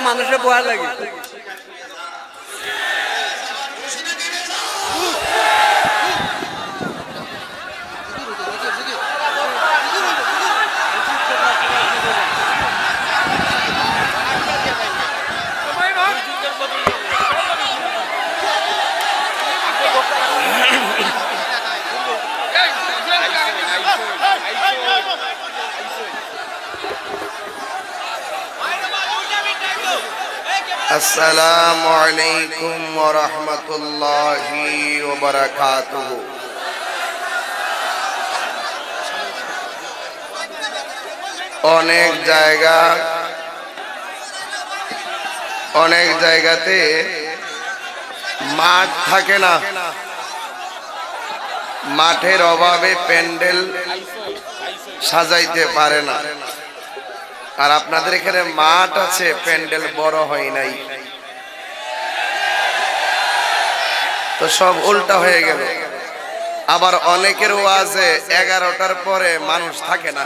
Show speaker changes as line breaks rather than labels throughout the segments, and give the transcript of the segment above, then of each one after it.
মানুষের বয়া লাগে
আসসালামু আলাইকুম ওয়া রাহমাতুল্লাহি ওয়া বারাকাতুহু। অনেক জায়গাতে মাঠ থাকে না, মাঠের অভাবে প্যান্ডেল সাজাইতে পারে না। আর আপনাদের এখানে মাঠ আছে, প্যান্ডেল বড় হয় নাই, তো সব উল্টা হয়ে গেল। আবার অনেকের ওয়াজে 11টার পরে মানুষ থাকে না,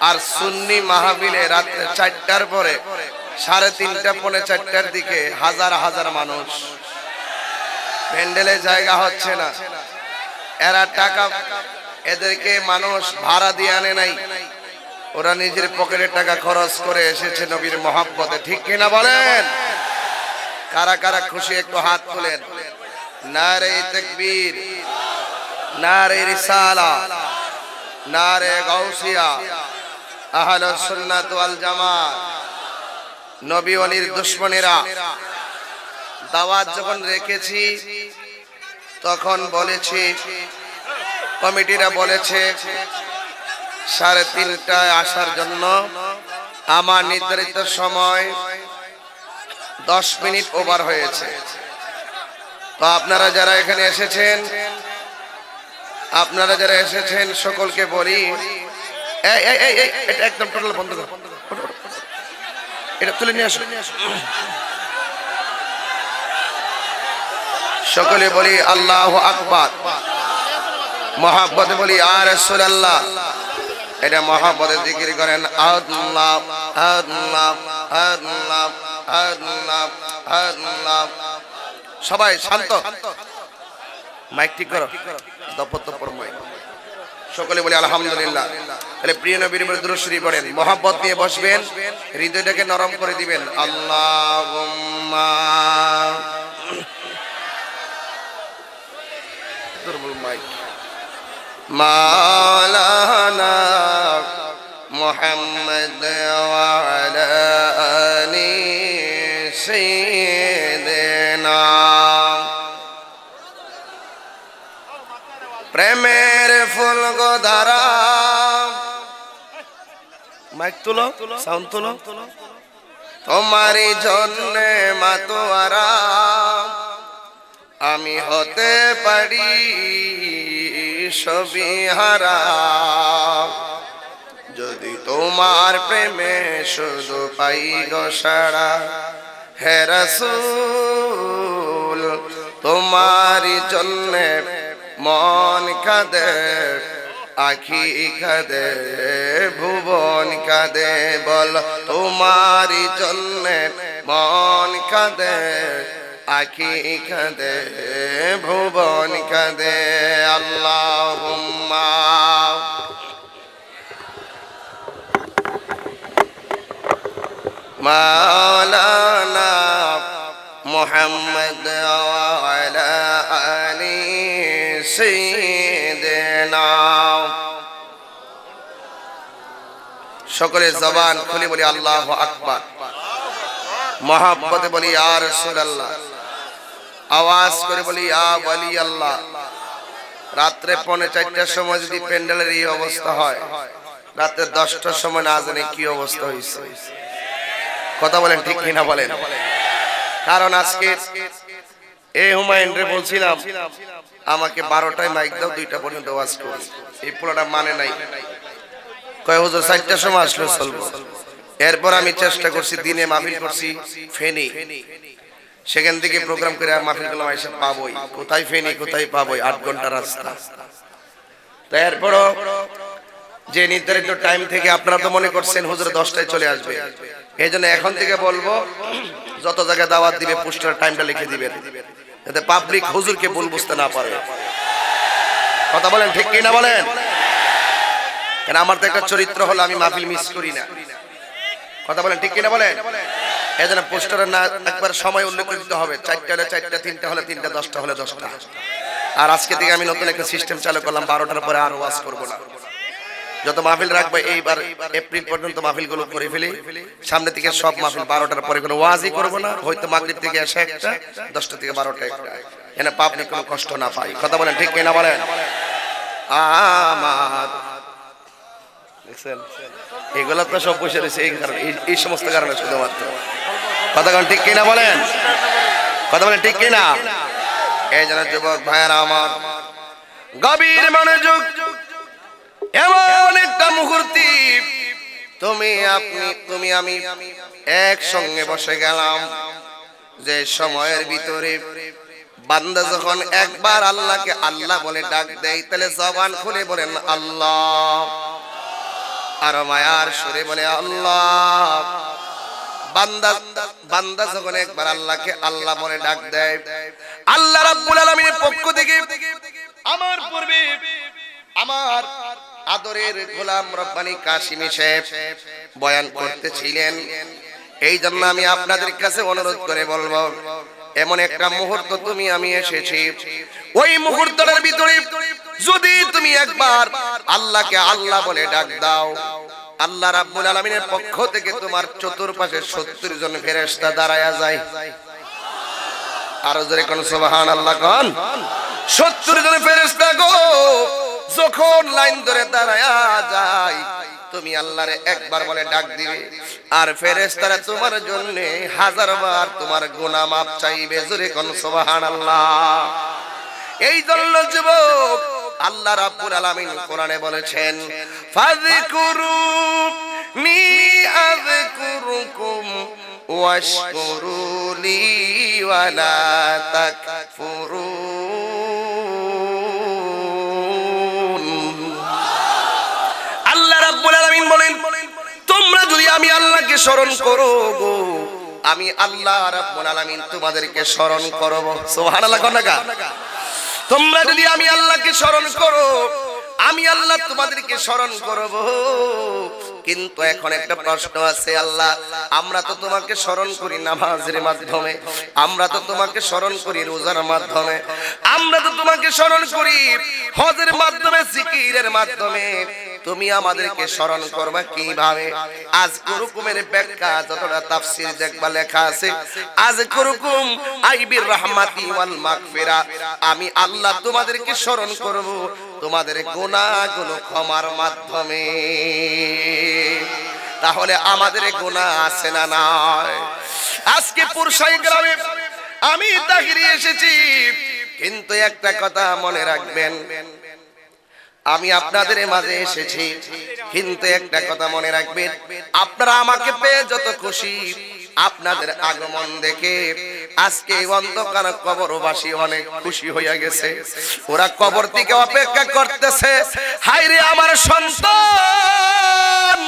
আর সুন্নি মাহফিলে রাত্রে 4টার পরে 3:30 পৌনে 4টার দিকে হাজার হাজার মানুষ। প্যান্ডেলে জায়গা হচ্ছে না, এরা টাকা, এদেরকে মানুষ ভাড়া দিয়ে আনে নাই, ওরা নিজের পকেটের টাকা খরচ করে এসেছে নবীর মহব্বতে। ঠিক কিনা বলেন? কারা কারা খুশি একটু হাত তোলেন। নারে তাকবীর, নারে রিসালা, নারে গাউসিয়া, আহলুস সুন্নাত ওয়াল জামাত। নবী ওয়ালির দুশমনেরা দাওয়াত যখন রেখেছি তখন বলেছি, কমিটিরা বলেছে 3:30টায় আসার জন্য। আমার নির্ধারিত সময় 10 মিনিট ওভার হয়েছে। তো আপনারা যারা এসেছেন সকলকে বলি, এটা একদম টোটাল বন্ধ করো, এটা তুলে নিয়ে আসো। সকলে বলি আল্লাহু আকবার। মহব্বতে বলি ইয়া রাসূলুল্লাহ। এটা মহব্বতে জিকির করেন, আল্লাহ আল্লাহ আল্লাহ আল্লাহ আল্লাহ। সবাই শান্ত, মাইক ঠিক করো, দপতপরময়। সকলে বলি আলহামদুলিল্লাহ। তাহলে প্রিয় নবীর উপর দুরূদ শরীফ পড়েন, মহব্বত নিয়ে বসবেন, হৃদয়টাকে নরম করে দিবেন। আল্লাহুম্মা দুর্বল মাইক মাওলানা মুহাম্মদ ওয়া আলা আলি সাইয়্যিদিনা। প্রেমের ফুল গোধারা, মাইক তুলো, সাউন্ড তুলো। তোমারই জন্যে মাতোয়ারা, আমি হতে পারি সবই হারা, যদি তোমার প্রেমে শুধু পাই গো সাড়া। হে রাসূল তোমারই জন্যে মন কাঁদে, আখি কাঁদে, ভুবন কাঁদে। বল তোমারই জন্যে মন কাঁদে, আখি কাঁদে, ভুবন কাঁদে। আল্লাহুম্মা মাওলানা মুহাম্মদ ওয়া আলা আলি সাইয়্যিদিনা। সকলে জবান খুলে বলি আল্লাহু আকবার। মহব্বতে বলি ইয়া রাসূলুল্লাহ, আওয়াজ করে বলি ইয়া ওয়ালি আল্লাহ। রাত্রে 3:45টার সময় যদি প্যান্ডেলের এই অবস্থা হয়, রাতে 10টার সময় না জানি কি অবস্থা হয়েছে। কথা বলেন ঠিক কিনা বলেন? কারণ আজকে এই হুমায়ুন রে বলছিলাম আমাকে 12টায় মাইক দাও, 2টা পর্যন্ত ওয়াজ করো। এই পুরোটা মানে নাই, কয় হুজুর 4টার সময় আসলে চলবো। এরপর আমি চেষ্টা করছি, দিনে মাহফিল করছি ফেনী, সেখান থেকে প্রোগ্রাম করে মাহফিল করলাম, এসে পাবোই কোথায় ফেনী, কোথায় পাবোই, 8 ঘন্টা রাস্তা। তো এরপরও যে নির্ধারিত টাইম থেকে আপনারা তো মনে করছেন হুজুর 10টায় চলে আসবে, এই জন্য এখন থেকে বলবো যত জায়গায় দাওয়াত দিবে পোস্টার টাইমটা লিখে দিবেন, যাতে পাবলিক হুজুরকে ভুল বুঝতে না পারে। কথা বলেন ঠিক কি না বলেন? কেন আমার তো একটা চরিত্র হলো আমি মাহফিল মিস করি না। কথা বলেন ঠিক কি না বলেন? এই জন্য পোস্টারে না একবার সময় উল্লেখ করতে হবে, 4টা হলে 4টা, 3টা হলে 3টা, 10টা হলে 10টা। আর আজকে থেকে আমি নতুন একটা সিস্টেম চালু করলাম, 12টার পরে আর ওয়াজ করব না। যত মাহফিল রাখবে এইবার এপ্রিল পর্যন্ত মাহফিলগুলো করে ফেলি, সামনে থেকে সব মাহফিল 12টার পরে কোনো ওয়াজই করব না। হয়তো মাগরিব থেকে এসে একটা, 10টা থেকে 12টা একটা, এনে পাবলিক কোনো কষ্ট না পাই। কথা বলেন ঠিক কি না বলেন? আমার দেখছেন এগুলো তো সব বসে রয়েছে এই কারণে, এই সমস্ত কারণে শুধুমাত্র। কথা বলেন ঠিক কি না বলেন? কথা বলেন ঠিক কি না? এই জন্য যুবক ভাইয়েরা আমার, গভীর মনোযোগ, এমন একটা মুহূর্তে তুমি আমি একসঙ্গে বসে গেলাম, যে সময়ের ভিতরে বান্দা যখন একবার আল্লাহকে আল্লাহ বলে ডাক দেয়, তাহলে জবান খুলে বলেন আল্লাহ, আর মায়ার সুরে বলে আল্লাহ। বান্দা যখন একবার আল্লাহকে আল্লাহ বলে ডাক দেয়, আল্লাহ রাব্বুল আলামিনের পক্ষ থেকে আমার পূর্বে আমার আদরের গোলাম রব্বানী কাশিমি সাহেব বয়ান করতেছিলেন। এই জন্য আমি আপনাদের কাছে অনুরোধ করে বলবো, এমন একটা মুহূর্ত তুমি আমি এসেছি, ওই মুহূর্তটার ভিতরে যদি তুমি একবার আল্লাহকে আল্লাহ বলে ডাক দাও, আল্লাহ রাব্বুল আলামিনের পক্ষ থেকে তোমার চতুর্পাশে 70 জন ফেরেশতা দাঁড়ায়া যায়। আরো জোরে কোন সুবহানাল্লাহ কোন। 70 জন ফেরেশতা গো যখন লাইন ধরে দাঁড়ায়া যায়, তুমি আল্লাহরে একবার বলে ডাক দিবে, আর ফেরেশতারা তোমার জন্য 1000 বার তোমার গুনাহ মাফ চাইবে। জোরে কোন সুবহানাল্লাহ। এই জন্য যুবক আল্লাহ রাব্বুল আলামিন কোরআনে বলেছেন, ফাযকুরুনি আযকুরুকুম ওয়াশকুরুলি ওয়ালা তাকফুরুন। আল্লাহ রাব্বুল আলামিন বলেন, তোমরা যদি আমি আল্লাহকে স্মরণ করো গো, আমি আল্লাহ রাব্বুল আলামিন তোমাদেরকে স্মরণ করব। সুবহানাল্লাহ কোন না? তোমরা যদি আমি আল্লাহকে স্মরণ করো, আমি আল্লাহ তোমাদেরকে স্মরণ করব। কিন্তু এখন একটা প্রশ্ন আছে, আল্লাহ আমরা তো তোমাকে স্মরণ করি নামাজের মাধ্যমে, আমরা তো তোমাকে স্মরণ করি রোজার মাধ্যমে, আমরা তো তোমাকে স্মরণ করি হজের মাধ্যমে, জিকিরের মাধ্যমে, তুমি আমাদেরকে স্মরণ করবা কিভাবে? আজ কুরকুমের ব্যাখ্যা যতটা তাফসীর দেখবা লেখা আছে, আজ কুরকুম আইবির রাহমাতি ওয়াল মাগফিরা, আমি আল্লাহ তোমাদেরকে স্মরণ করব তোমাদের গুনাহগুলো ক্ষমার মাধ্যমে। তাহলে আমাদের গুনাহ আছে না নাই? আজকে পুরসাই গ্রামে আমি তাহিরি এসেছি, কিন্তু একটা কথা মনে রাখবেন, আমি আপনাদের মাঝে এসেছি, কিন্তু একটা কথা মনে রাখবেন, আপনারা আমাকে পেয়ে যত খুশি, আপনাদের আগমন দেখে আজকে অন্ধকার কবরবাসী অনেক খুশি হইয়া গেছে। ওরা কবর থেকে অপেক্ষা করতেছে, হায় রে আমার সন্তান,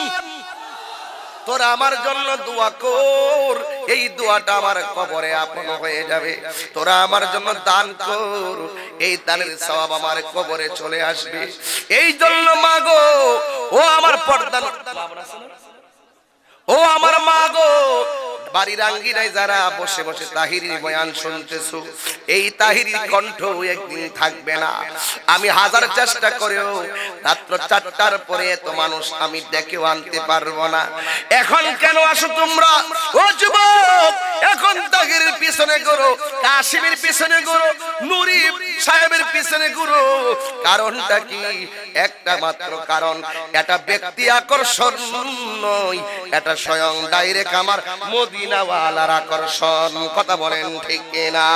তোরা আমার জন্য দোয়া কর, এই দোয়াটা আমার কবরে আপন হয়ে যাবে। তোরা আমার জন্য দান কর, এই দানের সওয়াব আমার কবরে চলে আসবে। এই জন্য মা গো, ও আমার পর্দা, ও আমার মা গো, বাড়ির আঙ্গিনায় যারা বসে বসে তাহিরির বয়ান শুনতেছো, এই তাহিরির কণ্ঠ একদিন থাকবে না। আমি হাজার চেষ্টা করেও রাত্র 4টার পরে এত মানুষ আমি ডেকেও আনতে পারবো না। এখন কেন আসো তোমরা? ও যুবক, এখন তাহিরির পিছনে ঘুরো, কাশিমের পিছনে ঘুরো, নুরি সাহেবের পিছনে ঘুরো। কারণটা কি? একটা মাত্র কারণ, এটা ব্যক্তি আকর্ষণ নয়, এটা স্বয়ং ডাইরেক্ট আমার মদিনাওয়ালার আকর্ষণ। কথা বলেন ঠিক কিনা?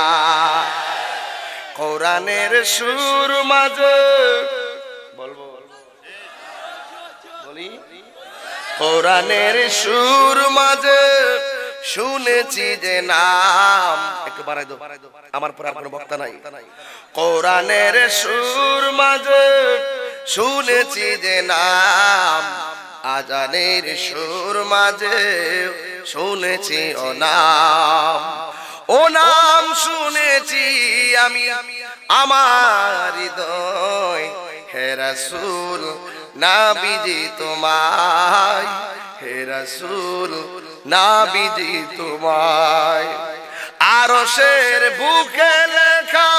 কোরআনের সুর মাঝে বলবো, বলি, কোরআনের সুর মাঝে শুনেছি যে নাম, একটু বাড়াই দাও, আমার পর আর কোনো বক্তা নাই। কোরআনের সুর মাঝে শুনেছি যে নাম, আজানের সুর মাঝে শুনেছি ও নাম, ও নাম শুনেছি আমি আমার হৃদয়, হে রাসূল নবীজি তোমায়, হে রাসূল নবীজি তোমায়। আরশের বুকে লেখা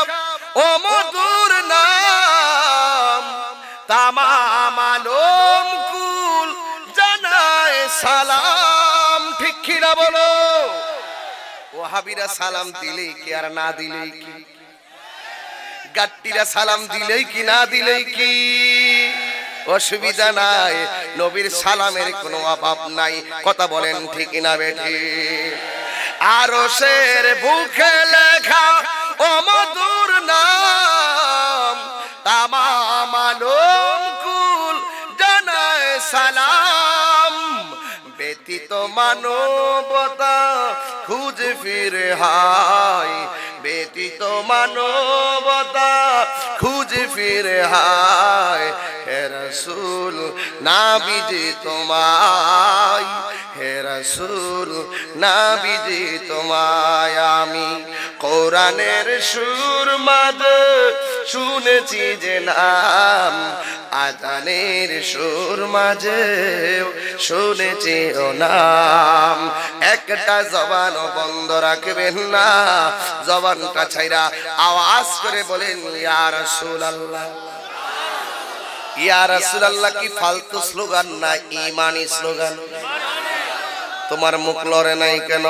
ও মধুর নাম, তামাম আলম কুল জানায় সালাম। ঠিক কি না বলো? ওয়াহাবিরা সালাম দিলেই কি আর না দিলেই কি? গাট্টিরা সালাম দিলেই কি না দিলেই কি? অসুবিধা নাই, নবীর সালামের কোনো অভাব নাই। কথা বলেন ঠিক না বেঠি? আরশের বুকে লেখা ও মধুর নাম, তামাম আলম কুল জানায় সালাম। ব্যতীত মানবতা খুঁজে ফিরে হায়, ব্যতীত মানবতা খুঁজে ফিরে হায়, হে রাসূল নবীজি তোমায়, হে রাসূল নবীজি তোমায়। আমি কোরআনের সুর মাঝে শুনেছি যে নাম, আযানের সুর মাঝে শুনেছি ও নাম। একটা জবানও বন্ধ রাখবেন না, জবানটা ছাইরা আওয়াজ করে বলেন ইয়া রাসূলুল্লাহ। ইয়া রাসূলুল্লাহ কি ফালতু স্লোগান না ঈমানি স্লোগান? তোমার মুখ লড়ে নাই কেন?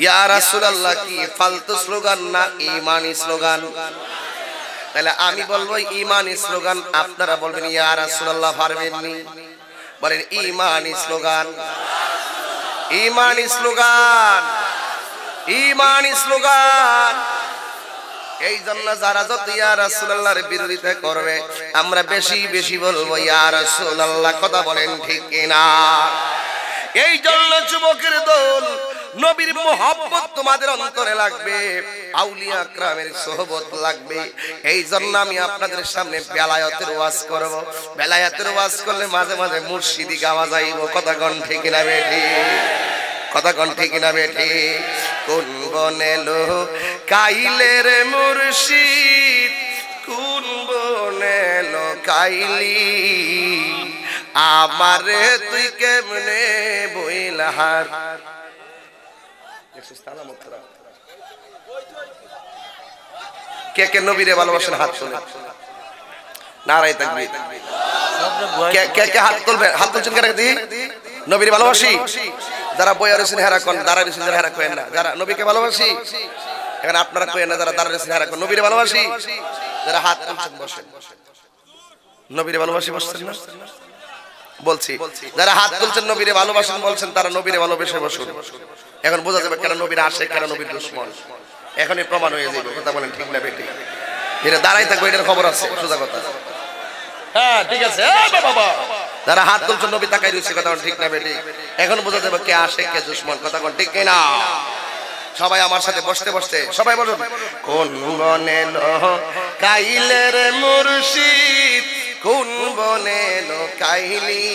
ইয়া রাসূলুল্লাহ কি ফালতু স্লোগান না ঈমানি স্লোগান? তাহলে আমি বলবো ঈমানি স্লোগান, আপনারা বলবেন ইয়া রাসূলুল্লাহ পারবেননি? বলেন ঈমানি স্লোগান, ঈমানি স্লোগান, ঈমানি স্লোগান। এই জন্য যারা যত ইয়া রাসূলুল্লাহর বিরোধিতা করবে, আমরা বেশি বেশি বলবো ইয়া রাসূলুল্লাহ। কথা বলেন ঠিক কিনা? এই জন্য যুবকের দল, নবীর মুহাব্বত তোমাদের অন্তরে লাগবে, আউলিয়া کرامের সোহবত লাগবে। এই জন্য আমি আপনাদের সামনে বেলায়েতের ওয়াজ করব। বেলায়েতের ওয়াজ করলে মাঝে মাঝে মুর্শিদি গাওয়া যাইব। কথা কোন ঠিক না বেঠি? কথা কোন ঠিক না বেঠি? কোন বনে লো কাইলে রে মুর্শিদ, কোন বনে লো কাইলি, আমারে তুই কেমনে বইলাহার। কে কে নবীরে ভালোবাসেন হাত তোলেন। নারায়ে তাকবীর। কে কে হাত তুলবেন? হাত তুলছেন কেন? দেখি নবীরে ভালোবাসি। যারা বইয়া রয়েছেন হেরা কোন, দাঁড়া রয়েছেন যারা হেরা কোয়েন না। যারা নবীকে ভালোবাসি, এখানে আপনারা কোয়েন না। যারা দাঁড়া রয়েছেন হেরা কোন নবীরে ভালোবাসি। যারা হাত তুলছেন বসেন। নবীরে ভালোবাসি বসছেন না? বলছি যারা হাত তুলছেন নবীরে ভালোবাসেন বলছেন, তারা নবীরে ভালোবেসে বসুন। এখন বোঝা যাবে কেন নবীর আশিক, কেন নবীর দুশমন। এখনই প্রমাণ হয়ে যাবে। কথা বলেন ঠিক না বেটি? এরা দাঁড়াই থাকবে, এটার খবর আছে, সোজা কথা। হ্যাঁ ঠিক আছে। বাবা যারা হাত তুলছেন নবী তাকাই রয়েছে। কথা বলেন ঠিক না বেটি? এখন বোঝা যাবে কে আশিক কে দুশমন। কথা বলেন ঠিক কিনা? সবাই আমার সাথে বসতে বসতে সবাই বলুন, কোন বনে লো কাইলে রে মুর্শিদ, কোন বনে লো কাইলি,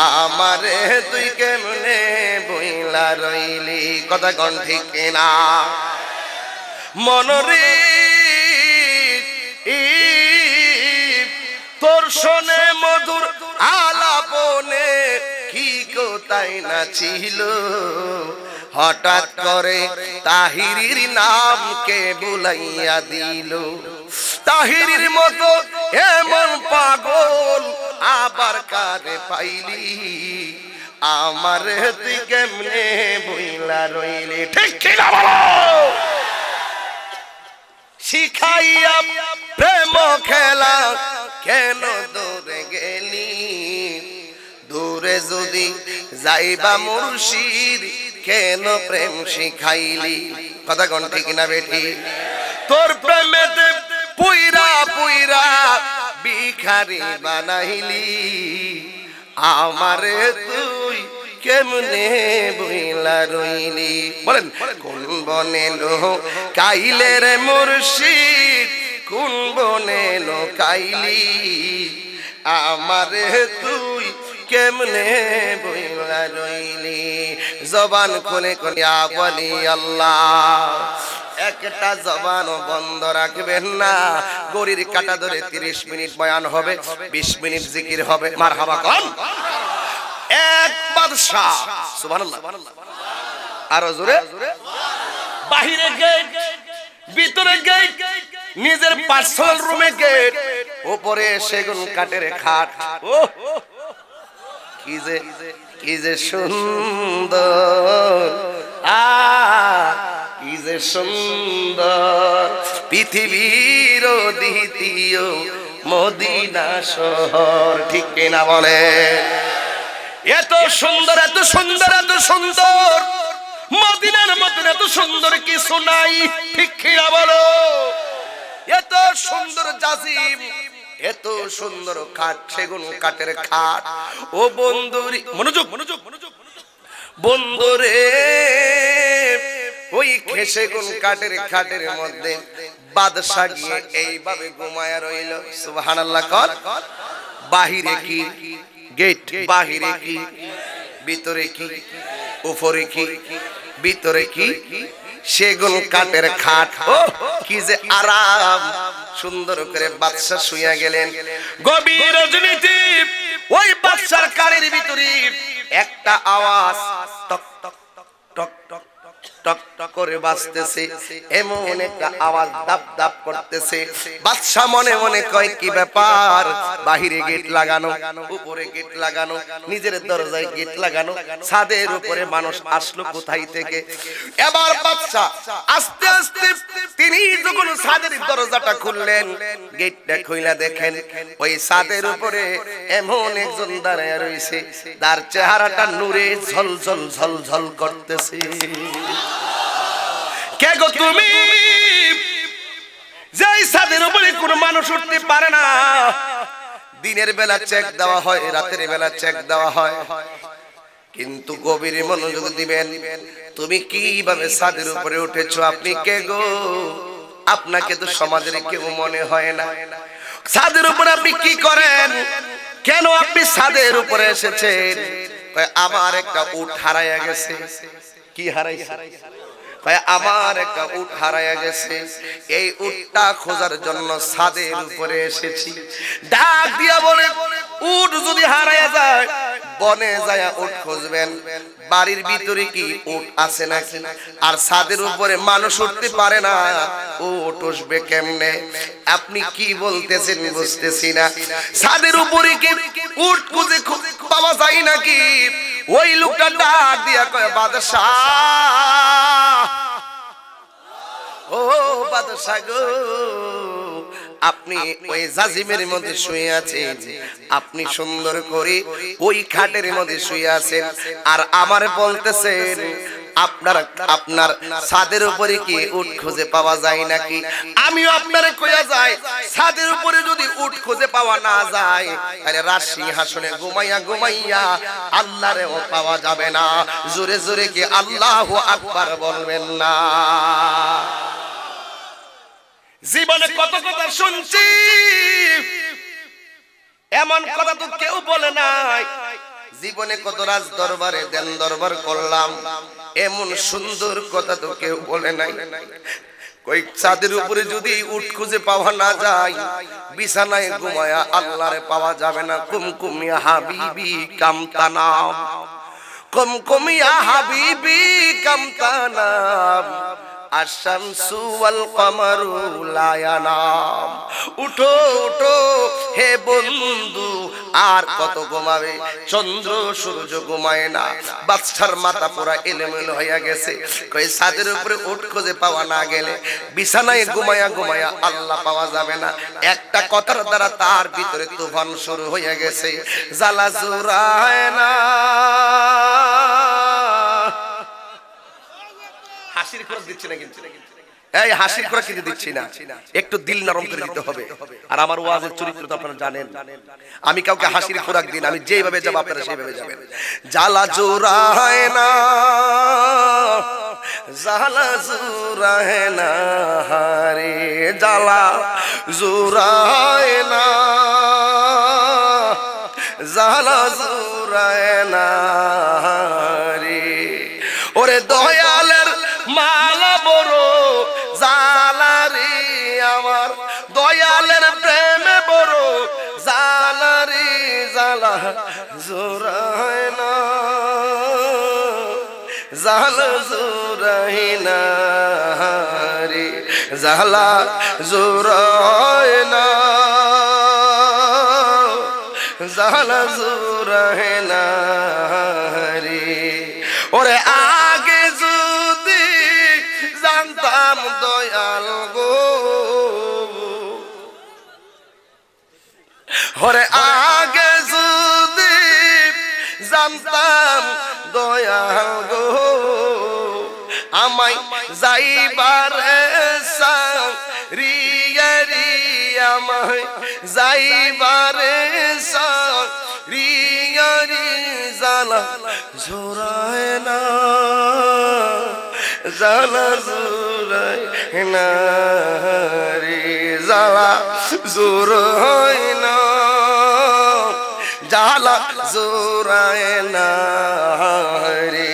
আমারে তুই কেমনে বইলা রইলি। কথা কোন ঠিক কিনা? মনরে তোর শোনে মধুর আলাপনে কি কোথায় না ছিল, হঠাৎ করে তাহিরির নামকে বুলাইয়া দিল। তাহিরির মতো এমন পাগল আবার কারে পাইলি, আমারে তুই কেমনে বইলা রইলি। ঠিক কি না বলো? শিখাইয়া প্রেম খেলা কেন দূরে গেলি, দূরে যদি যাইবা মুর্শিদ কেন প্রেম শিখাইলি। কথা কোন ঠিক না বেঠি? তোর প্রেমেতে পুইরা পুইরা ভিখারি বানাইলি, আমারে তুই কেমনে বইলা রইলি। বলেন কোন বনে লো কাইলে রে মুর্শিদ, কোন বনে লো কাইলি, আমারে তুই কেমনে বইলা রইলি জবান খুলে কলিয়া বলি আল্লাহ একটা জবানও বন্ধ রাখবেন না গড়ির কাটা ধরে 30 মিনিট বয়ান হবে 20 মিনিট জিকির হবে মারহাবা কোন এক বাদশা সুবহানাল্লাহ আর জোরে বাহিরে গেট ভিতরে গেট নিজের পার্সোনাল রুমে গেট উপরে সেগুন কাঠের খাট ও কি যে সুন্দর কি যে সুন্দর পৃথিবীর দ্বিতীয় মদিনা শহর ঠিক কিনা বলে এত সুন্দর এত সুন্দর এত সুন্দর মদিনার মতন এত সুন্দর কিছু নাই ঠিক কিনা বলো এত সুন্দর জাজিম এত সুন্দর খাট সেগুন কাঠের খাট ও বন্ধুরি মনোযোগ মনোযোগ বন্ধুরে ওই সেগুন কাঠের খাটের মধ্যে বাদশা গিয়ে এইভাবে ঘুমায়া রইল সুবহানাল্লাহ কর বাহিরে কি গেট বাহিরে কি ভিতরে কি উপরে কি ভিতরে কি সেগুন কাঠের খাট ও কি যে আরাম সুন্দর করে বাদশা শুইয়া গেলেন গভীর রজনীতে ওই বাদশার কানের ভিতরে একটা আওয়াজ টক টক টক টক টক টক করে বাজতেছে এমন একটা আওয়াজ দাপ দাপ করতেছে বাদশা মনে মনে কয় কি ব্যাপার বাহিরে গেট লাগানো উপরে গেট লাগানো নিজের দরজায় গেট লাগানো ছাদের উপরে মানুষ আসলো কোথায় থেকে এবার বাদশা আস্তে আস্তে তিনি যখন ছাদের দরজাটা খুললেন গেটটা খুইলা দেখেন ওই ছাদের উপরে এমন একজন দাঁড়ায় রয়েছে তার চেহারাটা নূরে ঝলঝল ঝলঝল করতেছে কে গো তুমি যেই ছাদের উপরে কোনো মানুষ উঠতে পারে না দিনের বেলা চেক দেওয়া হয় রাতের বেলা চেক দেওয়া হয় কিন্তু গভীর মনোযোগ দিবেন তুমি কিভাবে ছাদের উপরে উঠেছো আপনি কে গো আপনাকে তো সমাজের কেউ মনে হয় না ছাদের উপরে আপনি কি করেন কেন আপনি ছাদের উপরে এসেছেন আমার একটা উট হারায়া গেছে কি হারাইছে আমার একটা উট হারায়া গেছে এই উটটা খোঁজার জন্য ছাদের উপরে এসেছি ডাক দিয়া বলে উট যদি হারায়া যায় বনে যায় উট খুঁজবেন বাড়ির ভিতরে কি উট আছে নাকি আর ছাদের উপরে মানুষ উঠতে পারে না উট উঠবে কেমনে আপনি কি বলতেছেন বুঝতেছি না ছাদের উপরে কি উট খুঁজে পাওয়া যায় নাকি ওই লোকটা ডাক দিয়া কয় বাদশা ও বাদশা গো আপনি ওই জাজিমের মধ্যে শুয়ে আছেন আপনি সুন্দর করে ওই খাটের মধ্যে শুয়ে আছেন আর আমার বলতেছেন আপনার ছাদের উপরে কি উট খুঁজে পাওয়া যায় নাকি আমিও আপনারে কইয়া যাই ছাদের উপরে যদি উট খুঁজে পাওয়া না যায় তাহলে রাজসিংহাসনে ঘুমাইয়া ঘুমাইয়া আল্লাহরেও পাওয়া যাবে না জোরে জোরে কি আল্লাহু আকবার বলবেন না জীবনে কত কথা শুনছি এমন কথা তো কেউ বলে নাই জীবনে কত রাজ দরবারে দেন দরবার করলাম এমন সুন্দর কথা তো কেউ বলে নাই কই ছাদের উপরে যদি উট খুঁজে পাওয়া না যায় বিছানায় ঘুমায়া আল্লাহরে পাওয়া যাবে না কুমকুমিয়া হাবিবি কামতানাম কুমকুমিয়া হাবিবি কামতানাম আশামসু ওয়াল কমারু লা ইয়ানাম উঠো উঠো হে বন্ধু আর কত ঘুমাবে চন্দ্র সূর্য ঘুমায় না বাদশার মাথা পুরা এলোমেলো হইয়া গেছে কই ছাদের উপরে উট খুঁজে পাওয়া না গেলে বিছানায় ঘুমায়া ঘুমায়া আল্লাহ পাওয়া যাবে না একটা কথার দ্বারা তার ভিতরে তুফান শুরু হইয়া গেছে জ্বালা জুরায় না হাসির খোরাক দিচ্ছি না কিন্তু এই হাসির খোরাক কিন্তু দিচ্ছি না একটু দিল নরম করে দিতে হবে আর আমার ওয়াজের চরিত্র তো আপনারা জানেন আমি কাউকে হাসির খোরাক দিই না আমি যেভাবে যাব আপনারা সেইভাবে যাবেন জ্বালা জোড়ায় না জ্বালা জোড়ায় না হারে জ্বালা জোড়ায় না জ্বালা না রে ওরে দয়ালের মালা বড় জালা রে আমার দয়ালের প্রেমে বড় জালা রে জালা জোরায় না জালা জোরায় না রে জালা জোরায় না জালা জোরায় না রে ওরে আগে যদি জানতাম দয়াল গো ওরে আগে যদি জানতাম দয়াল গো আমায় যাইবারে সারিয়া রে আমায় যাইবারে সারিয়া রে জালা জোরায় না জালা জোরায় না রে জালা জোরায় না জালা জোরায় না রে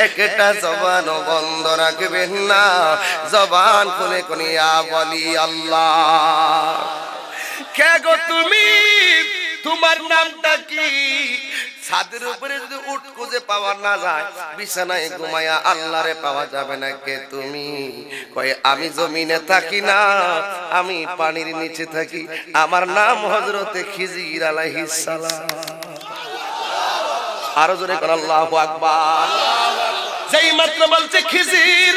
একটা জবান বন্ধ রাখবেন না জবান খুলে কোনিয়া বলি আল্লাহ কে গো তুমি তোমার নামটা কি ছাদের উপরে যদি উট খুঁজে পাওয়া না যায় বিছানায় ঘুমায়া আল্লাহরে পাওয়া যাবে না কে তুমি কয় আমি জমিনে থাকি না আমি পানির নিচে থাকি আমার নাম হযরতে খিজির আলাইহিস সালাম আরো জোরে কর আল্লাহু আকবার যেই মাত্র বলছে খিজির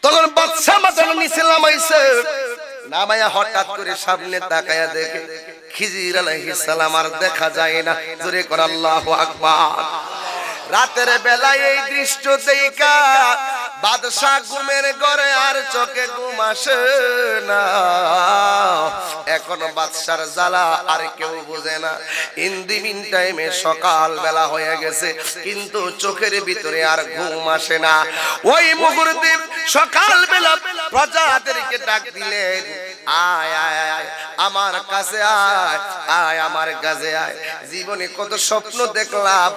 তখন বাদশা মাথার নিচে নামাইছে নামায়া হঠাৎ করে সামনে তাকায়া দেখে খিজির আলাইহিস সালাম আর দেখা যায় না জোরে কর আল্লাহু আকবার রাতের বেলায় এই দৃশ্য দেখা বাদশা ঘুমের ঘরে আর চোখে ঘুম আসে না এখন বাদশার জ্বালা আর কেউ বোঝে না ইন দি মিন টাইমে সকাল বেলা হয়ে গেছে কিন্তু চোখের ভিতরে আর ঘুম আসে না ওই মুহূর্তে সকাল বেলা প্রজাদেরকে ডাক দিলেন আয় আয় আয় আমার কাছে আয় আয় আমার কাছে আয় জীবনে কত স্বপ্ন দেখলাম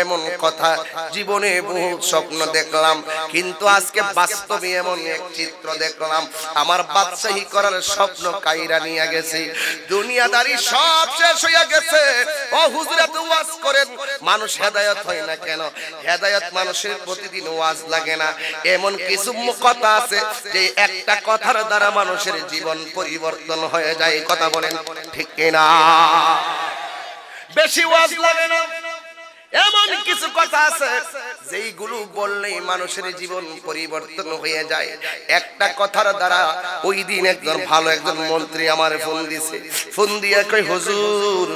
এমন কথা জীবনে বহু স্বপ্ন দেখলাম কিন্তু আজকে বাস্তবে এমন এক চিত্র দেখলাম আমার বাদশাহী করার স্বপ্ন কাইরা নিয়ে গেছে দুনিয়াদারি সব শেষ হয়ে গেছে ও হুজুরাত ওয়াজ করেন মানুষ হেদায়েত হয় না কেন হেদায়েত মানুষের প্রতিদিন ওয়াজ লাগে না এমন কিছু কথা আছে যে একটা কথার দ্বারা মানুষের জীবন পরিবর্তন হয়ে যায় কথা বলেন ঠিক কিনা বেশি ওয়াজ লাগে না এমন কিছু কথা আছে যেইগুলো বললেই মানুষের জীবন পরিবর্তন হয়ে যায় একটা কথার দ্বারা ওই দিন একজন ভালো একজন মন্ত্রী আমারে ফোন দিয়েছে ফোন দিয়ে কই হুজুর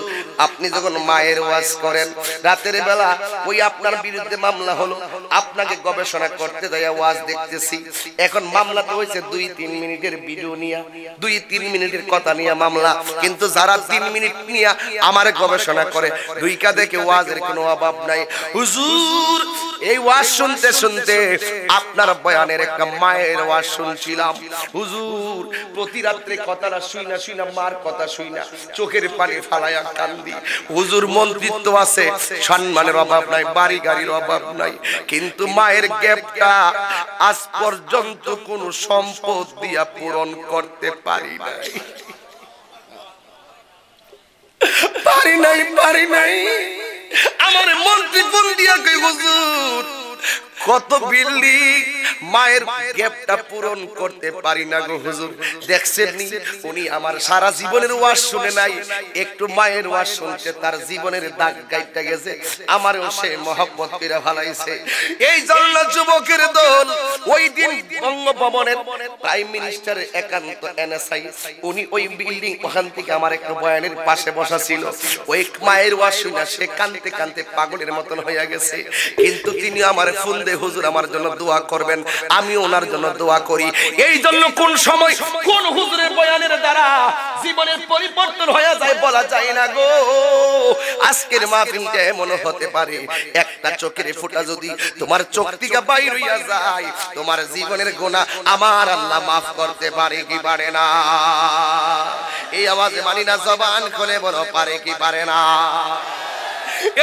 আপনি যখন মায়ের ওয়াজ করেন রাতের বেলা ওই আপনার বিরুদ্ধে মামলা হলো আপনাকে গবেষণা করতে যায় ওয়াজ দেখতেছি এখন মামলাটা হইছে 2-3 মিনিটের ভিডিও নিয়া 2-3 মিনিটের কথা নিয়া মামলা কিন্তু যারা 3 মিনিট নিয়া আমারে গবেষণা করে দুইকা দেখে ওয়াজের কোনো অভাব নাই হুজুর এই ওয়াজ শুনতে শুনতে আপনার বয়ানের একটা মায়ের ওয়াজ শুনছিলাম হুজুর প্রতি রাতে কথাটা শুইনা শুইনা মার কথা শুইনা চোখের পানি ফালায়া কান্দি হুজুর মন্ত্রিত্ব আছে সম্মানের অভাব নাই বাড়ি গাড়ির অভাব নাই কিন্তু মায়ের গ্যাপটা আজ পর্যন্ত কোনো সম্পদ দিয়া পূরণ করতে পারি নাই আমার মন্ত্রী ফোন দিয়া কই হুজুর কত বিল্ডিং মায়ের গ্যাপটা পূরণ করতে পারি না গো হুজুর দেখছেন নি উনি আমার সারা জীবনের ওয়াজ শুনে নাই একটু মায়ের ওয়াজ শুনতে তার জীবনের দাগ গাইতে গেছে আমারও সে মহব্বত করে ভালাইছে এই জন্য যুবকের দল ওই দিন বঙ্গভবনের প্রাইম মিনিস্টারের একান্ত এনএসআই উনি ওই বিল্ডিং ওখান থেকে আমার একটা বয়ানের পাশে বসা ছিল ওই মায়ের ওয়াজ শুনে সে কাঁদতে কাঁদতে পাগলের মতন হয়ে গেছে কিন্তু তিনি আমার ফোন দিয়ে হুজুর আমার জন্য দোয়া করবেন আমি ওনার জন্য দোয়া করি এই জন্য কোন সময় কোন হুজুরের বয়ানের দ্বারা জীবনের পরিবর্তন হয়ে যায় বলা যায় না গো আজকের মাহফিলটা এমন হতে পারে একটা চোখের ফোঁটা যদি তোমার চোখ থেকে বাইর হইয়া যায় তোমার জীবনের গুনাহ আমার আল্লাহ maaf করতে পারে কি পারে না এই আওয়াজে মানি না জবান খুলে বলো পারে কি পারে না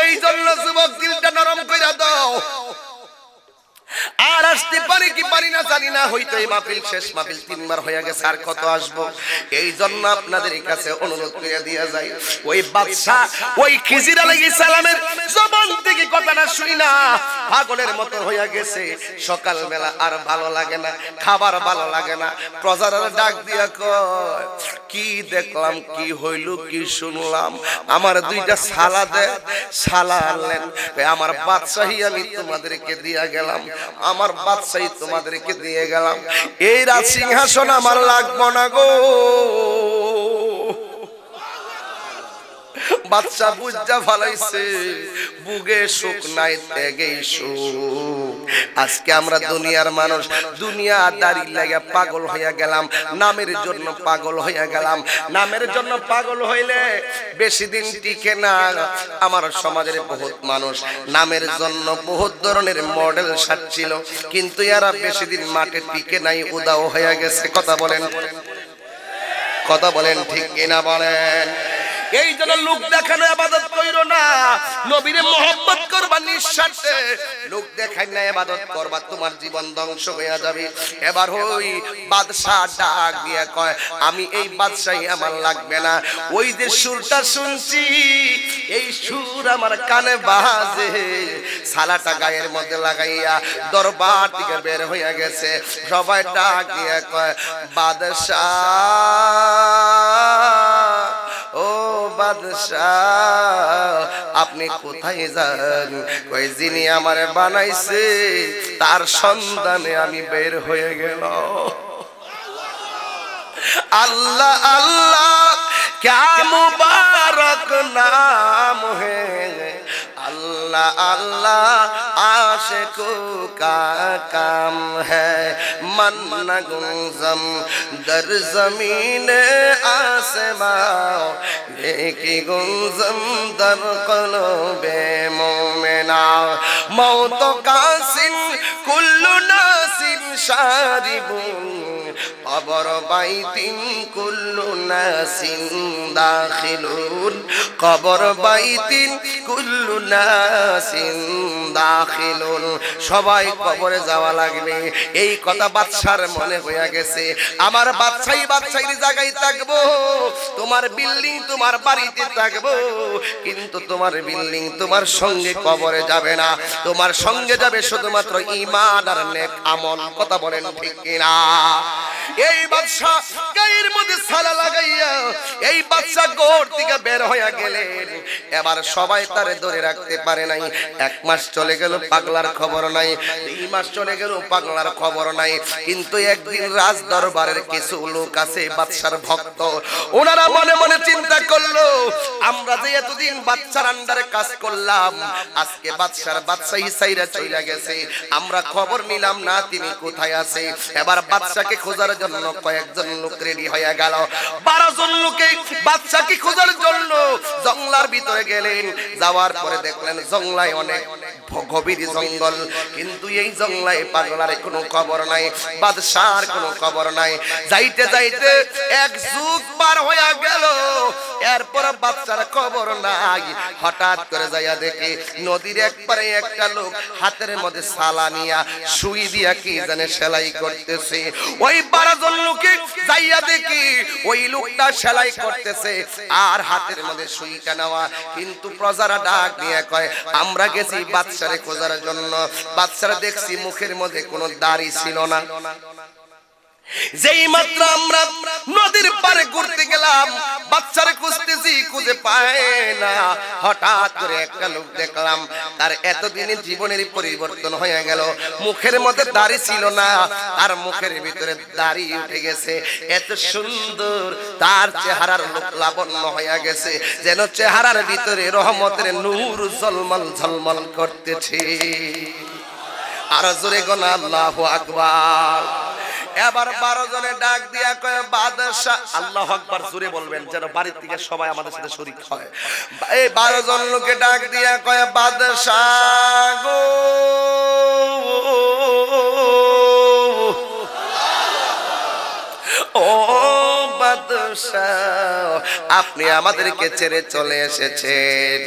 এই জন্য যুবক দিলটা নরম কইরা দাও। আর আসতে পারি কি পারি না জানি না, হয়তো এই মাহফিল শেষ, মাহফিল 3 বার হয়ে গেছে, আর কত আসবো। এই জন্য আপনাদের কাছে অনুরোধ করে দিয়া যায়, ওই বাদশা ওই খিজির আলাইহিস সালামের জবান থেকে কথাটা শুনি না পাগলের মতো হয়ে গেছে। সকাল বেলা আর ভালো লাগে না, খাবার ভালো লাগে না। প্রজারা ডাক দিয়া কয়, কি দেখলাম, কি হইল, কি শুনলাম, আমার 2টা সালা দে। সালা আনলেন, আমার বাদশাহী আমি তোমাদেরকে দিয়া গেলাম, আমার বাদশাহী তোমাদেরকে দিয়ে গেলাম, এই রাজ সিংহাসন আমার লাগবো না গো। বাদশা বুঝা ফলাইছে, বুগে সুখ নাই, ত্যাগেই সুখ। আজকে আমরা দুনিয়ার মানুষ, দুনিয়াদারি লাগা পাগল হইয়া গেলাম, নামের জন্য পাগল হইয়া গেলাম। নামের জন্য পাগল হইলে বেশি দিন টিকে না। আমার সমাজের বহুত মানুষ নামের জন্য বহুত ধরনের মডেল সাজছিল, কিন্তু এরা বেশি দিন মাঠে টিকে নাই, উদাও হইয়া গেছে। কথা বলেন, কথা বলেন, ঠিক কিনা বলেন? এই জন্য লোক দেখানো ইবাদত কইরো না, নবীরে মহব্বত করবা নিঃস্বার্থে। লোক দেখাই না ইবাদত করবা, তোমার জীবন ধ্বংস হয়ে যাবে। এবার ওই বাদশা ডাক দিয়ে কয়, আমি এই বাদশাহী আমার লাগবে না। ওই যে সুরটা শুনছি, এই সুর আমার কানে বাজে। সালাটা গায়ের মধ্যে লাগাইয়া দরবার থেকে বের হইয়া গেছে। সবাই ডাক দিয়ে কয়, বাদশা ও বাদশাহ, আপনি কোথায় যান? কই, যিনি আমারে বানাইছে তার সন্ধানে আমি বের হয়ে গেল। अल्लाह अल्लाह क्या मुबारक नाम है, अल्लाह अल्लाह आशिकों का काम है। मन गुंजम दर जमीन आसमां, लेकी गुंजम दर क़ल्बे मोमिना। मौत कासिम कुल्लु नासिम शारिबुन, कबर বাইতিন কুল্লু নাসিন দাখিলুন, কবর বাইতিন কুল্লু নাসিন দাখিলুন। সবাই কবরে যাওয়া লাগবে, এই কথা বাদশার মনে হয়ে গেছে। আমার বাদশাহীর জায়গায় থাকবো, তোমার বিল্ডিং তোমার বাড়িতে থাকবো, কিন্তু তোমার বিল্ডিং তোমার সঙ্গে কবরে যাবে না। তোমার সঙ্গে যাবে শুধুমাত্র ঈমান আর নেক আমল। কথা বলেন ঠিক কিনা? এই বাদশা গায়ের মধ্যে সালা লাগাইয়া এই বাদশা গোর থেকে বের হইয়া গেলেন। এবার সবাই তারে ধরে রাখতে পারে নাই। 1 মাস চলে গেল, পাগলার খবর নাই। 2 মাস চলে গেল, পাগলার খবর নাই। কিন্তু একদিন রাজ দরবারের কিছু লোক আছে বাদশার ভক্ত, ওনারা মনে মনে চিন্তা করলো, আমরা যে এতদিন বাদশার আন্ডারে কাজ করলাম, আজকে বাদশাহী সাইরা চলে গেছে, আমরা খবর নিলাম না তিনি কোথায় আছে। এবার বাদশাকে খোঁজার জন্য কয়েকজন লোক রেডি হয়ে গেল। 12 জন লোকে বাদশাকে খোঁজার জন্য জঙ্গলার ভিতরে গেলেন। যাওয়ার পরে দেখলেন জঙ্গলায় অনেক গভীর জঙ্গল, কিন্তু এই জঙ্গলায় পাগলার কোনো খবর নাই, বাদশার কোনো খবর নাই। যাইতে যাইতে 1 যুগ পার হয়ে গেল, এরপর বাদশার খবর নাই। হঠাৎ করে যাইয়া দেখে নদীর একপারে একটা লোক হাতের মধ্যে সালা নিয়া সুই দিয়া কি জানে সেলাই করতেছে। ওই 12 জন লোকে যাইয়া দেখি ওই লোকটা সেলাই করতেছে আর হাতের মধ্যে সুইটা নেওয়া। কিন্তু প্রজারা ডাক দিয়ে কয়, আমরা গেছি বাদশারে খোঁজার জন্য, বাদশারে দেখছি মুখের মধ্যে কোনো দাড়ি ছিল না। যেই মাত্র আমরা নদীর পারে ঘুরতে গেলাম, বাচ্চারে খুঁজতেছি, খুঁজে পায় না। হঠাৎ করে একটা লোক দেখলাম, তার এতদিনের জীবনের পরিবর্তন হয়ে গেল। মুখের মধ্যে দাড়ি ছিল না, আর মুখের ভিতরে দাড়ি উঠে গেছে। এত সুন্দর তার চেহারার লোক লাবণ্য হয়ে গেছে, যেন চেহারার ভিতরে রহমতের নূর ঝলমল ঝলমল করতেছে। আর জোরে গোনা আল্লাহু আকবার। এবার 12 জনে ডাক দিয়া কয়, বাদশা, আল্লাহু আকবার জোরে বলবেন যেন বাড়ির থেকে সবাই আমাদের সাথে শরীক হয়। এই 12 জন লোকে ডাক দিয়া কয়, বাদশা গো, ও বাদশা বাদশাহ আপনি আমাদেরকে ছেড়ে চলে এসেছেন।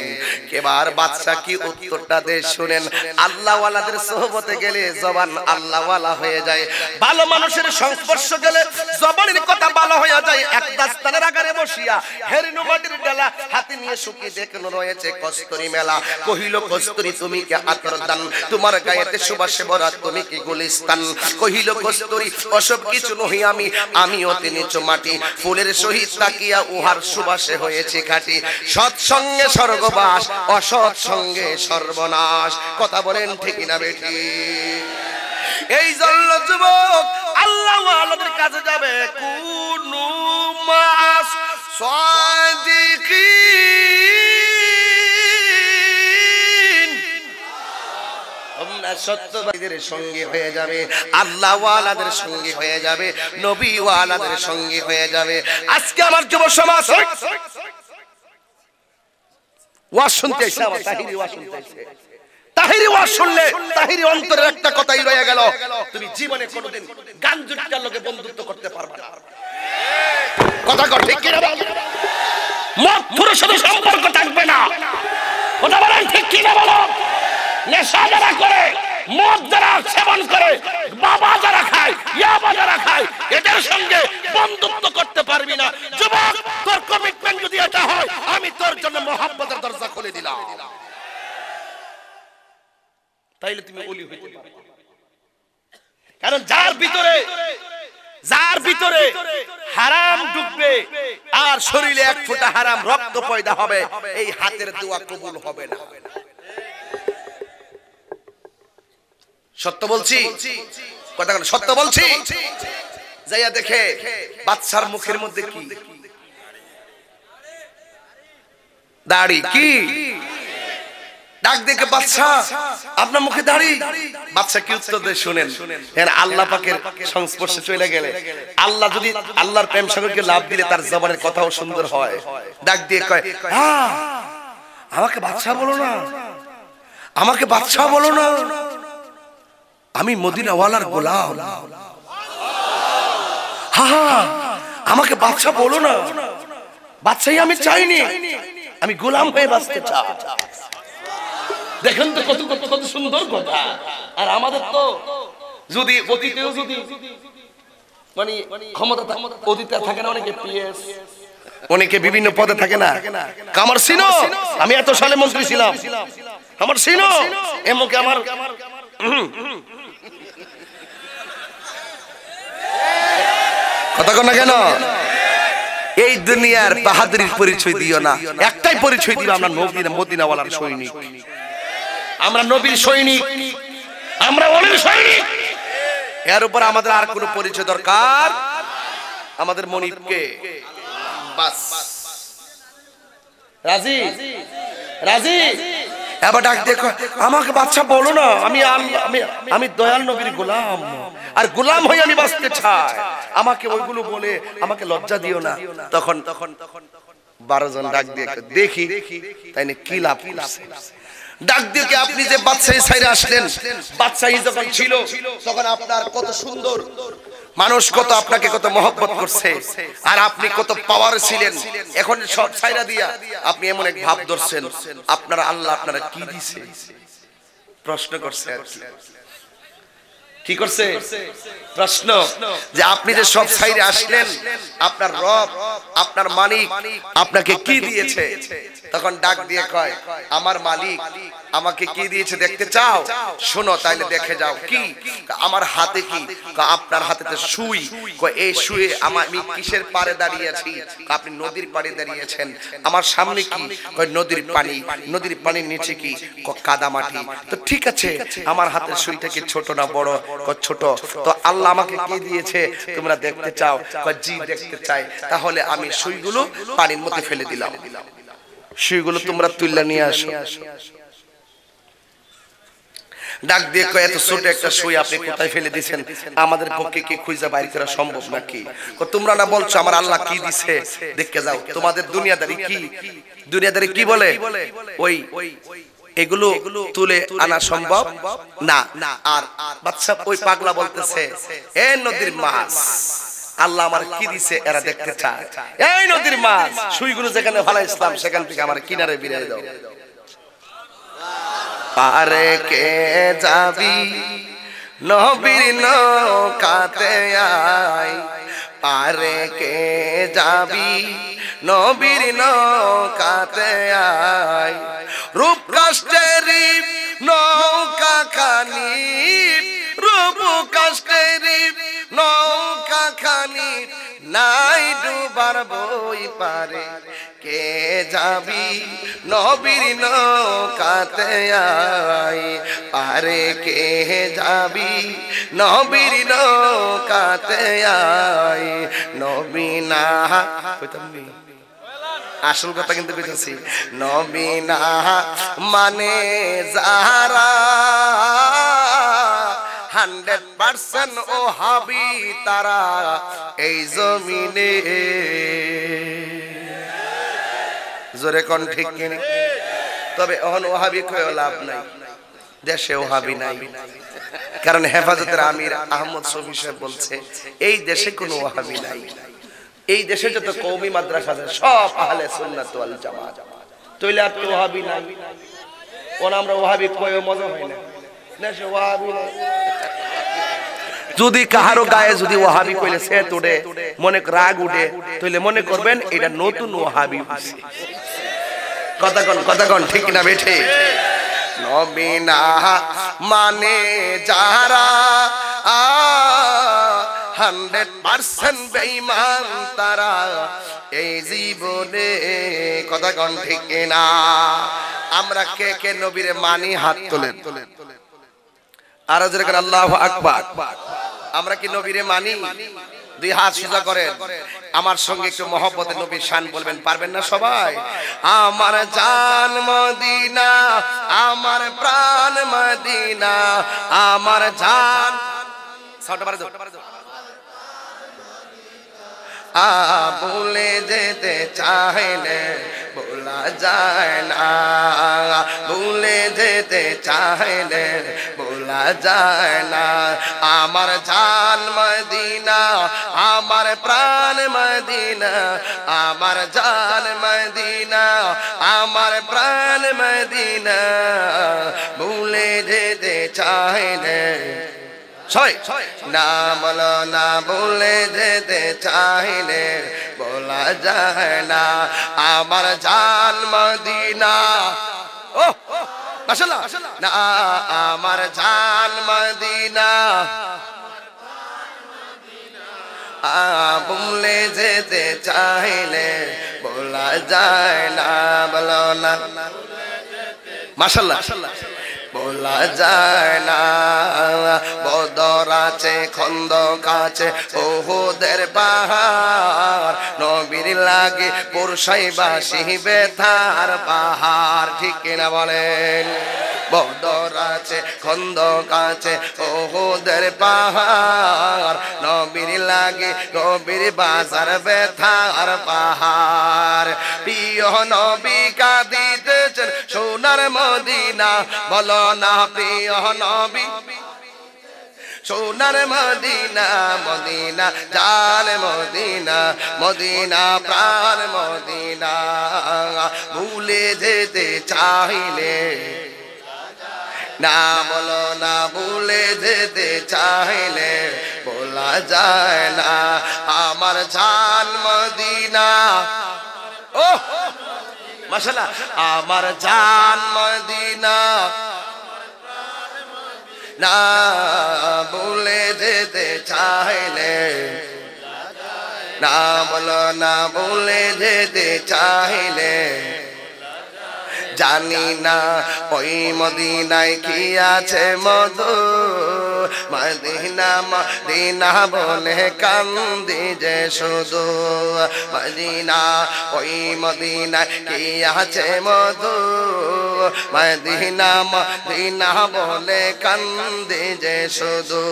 এবার বাদশা কি উত্তরটা দেয় শুনেন। আল্লাহ ওয়ালাদের সোহবতে গেলে জবান আল্লাহ ওয়ালা হয়ে যায়, ভালো মানুষের সংস্পর্শ গেলে জবানের কথা ভালো হয়ে যায়। এক দাস্তানের আগারে বসিয়া হেরিনো মাটির ডালা হাতে নিয়ে শুকিয়ে দেখল রয়েছে কস্তুরী মেলা। কহিল কস্তুরী তুমি কি আতর দান, তোমার গায়েতে সুবাসে ভরা তুমি কি গুলিস্তান। কহিল কস্তুরী অসব কিছু নহি আমি, আমিও নিচু মাটি, ফুলের সহিত তাকিয়া উহার সুবাসে হয়েছে খাঁটি। সৎসঙ্গে স্বর্গবাস, অসৎ সঙ্গে সর্বনাশ। কথা বলেন ঠিক না বেটি? এই জন্য যুবক আল্লাহ ওয়ালাদের কাছে যাবে কুনু মাস সাদিকিন, তোমরা সত্যবাদীদের সঙ্গে হয়ে যাবে, আল্লাহ ওয়ালাদের সঙ্গে হয়ে যাবে, নবী ওয়ালাদের সঙ্গে হয়ে যাবে। আজকে আমার যুব সমাজ ওয়াজ শুনতে এসে, আমার তাহিরি ওয়াজ শুনতে এসে, তাহিরি ওয়াজ শুনলে তাহিরি অন্তরের একটা কথাই রয়ে গেল, তুমি জীবনে কোনোদিন গাঞ্জুটার লোকে বন্ধুত্ব করতে পারবে না। কথা কর ঠিক কি না বল? মদ সাথে সম্পর্ক থাকবে না। কথা বলেন ঠিক কি না বলো? নেশা যারা করে, মদ যারা সেবন করে, বাবা যারা খায়, ইয়াবা যারা খায়, এদের সঙ্গে বন্ধুত্ব করতে পারবি না। যুবক তোর কমিটমেন্ট যদি এটা হয়, আমি তোর জন্য মহব্বতের দরজা খুলে দিলাম, তাইলে তুমি ওলি হইতে পারবে। কারণ যার ভিতরে হারাম ঢুকবে আর শরীরে এক ফোঁটা হারাম রক্ত পয়দা হবে, এই হাতের দোয়া কবুল হবে না। সত্য বলছি, কথা বল, সত্য বলছি। যাইয়া দেখে বাদশার মুখের মধ্যে কি দাড়ি, কি ডাক দেখে বাদশা আপনার মুখে দাড়ি। বাদশা কি উত্তর দেয় শুনেন। আল্লাহ পাকের সংস্পর্শে চলে গেলে, আল্লাহ যদি আল্লাহর প্রেম সাগরকে লাভ দিলে তার জবানের কথাও সুন্দর হয়। ডাক দিয়ে কয়, আমাকে বাদশা বলো না, আমাকে বাদশা বলো না, আমি মদিনা ওয়ালার গোলাম। আমাকে বাদশা বলো না, বাদশাই আমি চাইনি, আমি গোলাম হয়ে বাঁচতে চাই। দেখেন তো কত কত কত সুন্দর কথা। আর আমাদের তো যদি অতীতেও যদি মানে ক্ষমতা অতীতে থাকে না, অনেকে পিএস, অনেকে বিভিন্ন পদে থাকে না। আমার সিনো, আমি এত সালে মন্ত্রী ছিলাম, আমার সিনো এমকে আমার কথা কন না কেন? এই দুনিয়ার বাহাদুরির পরিচয় দিও না, একটাই পরিচয় দিও, আমরা মদিনাওয়ালার সৈনিক, আমরা নবীর সৈনিক, আমরা ওলির সৈনিক। এর উপর আমাদের আর কোনো পরিচয় দরকার, আমাদের মনিবকে বাস। রাজি রাজি? এবার ডাক দেখো, আমাকে বাদশা বলো না, আমি দয়াল নবীর গোলাম, আর গোলাম হয়ে আমি বাঁচতে চাই, আমাকে ওইগুলো বলে আমাকে লজ্জা দিও না। তখন 12 জন ডাক দিয়ে দেখি তাই না কি লাভ করছে। ডাক দিয়ে আপনি যে বাদশাহী সাইরে আসলেন, বাদশাহী যখন ছিল তখন আপনার কত সুন্দর, মানুষ কত আপনাকে কত মহব্বত করছে, আর আপনি কত পাওয়ার ছিলেন। এখন সব ছাইরা দিয়া আপনি এমন এক ভাব ধরছেন, আপনারা আল্লাহ আপনারা কি দিছে প্রশ্ন করছে। আর কি করছে প্রশ্ন, যে আপনি যে সব ছাইরে আসলেন, আপনার রব আপনার মালিক আপনাকে কি দিয়েছে? তখন ডাক দিয়ে কয়, আমার মালিক আমাকে কি দিয়েছে দেখতে চাও? শোনো তাইলে দেখে যাও। কি? আমার হাতে কি? আপনার হাতেতে সুই। এই সুয়ে আমি কিসের পারে দাঁড়িয়ে আছি? আপনি নদীর পাড়ে দাঁড়িয়েছেন। আমার সামনে কি? নদীর পানি। নদীর পানির নিচে কি? কাদা মাটি। তো ঠিক আছে, আমার হাতের সুইটা কি ছোট না বড়? ছোট। তো আল্লাহ আমাকে কি দিয়েছে তোমরা দেখতে চাও? জি দেখতে চাই। তাহলে আমি সুইগুলো পানির মধ্যে ফেলে দিলাম, সুইগুলো তোমরা তুললা নিয়ে আসো। ডাক দিয়ে কয়, এত ছোট একটা সুই আপনি কোথায় ফেলে দিয়েছেন? আমাদের পক্ষে কি খুঁজে বাইর করা সম্ভব নাকি? তোমরা না বলছো আমার আল্লাহ কি দিছে, দেখে যাও। তোমাদের দুনিয়াদারি কি? দুনিয়াদারি কি বলে? ওই এগুলো তুলে আনা সম্ভব না। আর বাদশা ওই পাগলা বলতেছে, এ নদীর মাছ, আল্লাহ আমার কি দিছে এরা দেখতে চায়। এই নদীর মাছ সুইগুলো যেখানে ভালো ইসলাম সেখান থেকে আমার কিনারে বিরাই দাও। পারে কে যাবি নবীর নৌকাতে আয়, পারে কে যাবি নবীর নৌকাতে আয়, রূপ কাষ্টেরি নৌকা খানি, রূপ কাষ্টেরি নৌকা খানি, নাই ডুবার বই পারে কে যাবি নবীর নৌকাতে আয়, পারে কে যাবি নবীর নৌকাতে আয়। নবী না আসল কথা কিন্তু বুঝেছি, নবী না মানে যারা 100% ও হাবি তারা এই জমিনে। জোরে কোন ঠিক কিনা? তবে এখন ওহাবি কয়েও লাভ নাই, দেশে ওহাবি নাই, কারণ হেফাজতের আমির আহমদ শফি সাহেব বলছে এই দেশে কোনো ওহাবি নাই। এই দেশে যত কওমি মাদ্রাসা আছে সব আহলে সুন্নাত ওয়াল জামাত, তইলে আর ওহাবি নাই। ওন আমরা ওহাবি কয়েও মজা হয় না, দেশে ওহাবি নাই। যদি কাহারো গায়ে যদি ওহাবি কইলে সে তোড়ে মনে রাগ উঠে, তাহলে মনে করবেন এটা নতুন ওহাবি হইছে। কথা কোন ঠিক না বেঠে? নবী না মানে যারা 100% বেঈমান তারা এই জীবনে। কথা কোন ঠিক না? আমরা কে কে নবীরে মানি হাত তোলেন, আর যেরকম আল্লাহু আকবার। আমরা কি নবীরে মানি? দুই হাত সোজা করেন, আমার সঙ্গে একটু মহব্বতে নবীর শান বলবেন, পারবেন না সবাই? আমার জান মদিনা, আমার প্রাণ মদিনা, আমার জান ভুলে যেতে চাইলে ভোলা যায় না, ভুলে যেতে চাইলে ভোলা যায় না। আমার জান মদিনা, আমার প্রাণ মদিনা, আমার জান মদিনা, আমার প্রাণ মদিনা, ভুলে যেতে চাইলে না বলো না, ভুলে যেতে চাইলে বলা যায় না। আমার জান মদিনা, ও মাশাআল্লাহ, না আমার জান মদিনা, ভুলে যেতে চাইলে বলা যায় না, বলো না মাশাআল্লাহ, বলা যায় না। বদর আছে, খন্দক আছে, ওহুদের পাহাড়, নবীর লাগে পুরসাইবাসী বেথার পাহাড়, ঠিক কিনা বলেন? বদর আছে, খন্দক আছে, ওহুদের পাহাড়, নবীর লাগে নবীর বাজার বেথার পাহাড়। প্রিয় নবী কাঁদিতেছেন সোনার মদিনা, বলো না প্রিয় নবী সোনার মদিনা, মদিনা জান মদিনা, মদিনা প্রাণ মদিনা, ভুলে যেতে চাইলে না বলো না, ভুলে যেতে চাইলে বলা যায় না। আমার জান মদিনা, ও মাশাআল্লাহ, আমার জান মদিনা, না ভুলে যেতে চাইলে না বলো না, ভুলে যেতে চাইলে। জানি না ওই মদিনায় কি আছে মধু, মদিনা মদিনা বলে কান্দি যে শুধু, মদিনা ওই মদিনায় কি আছে মধু, মদিনা মদিনা বলে কান্দি যে শুধু।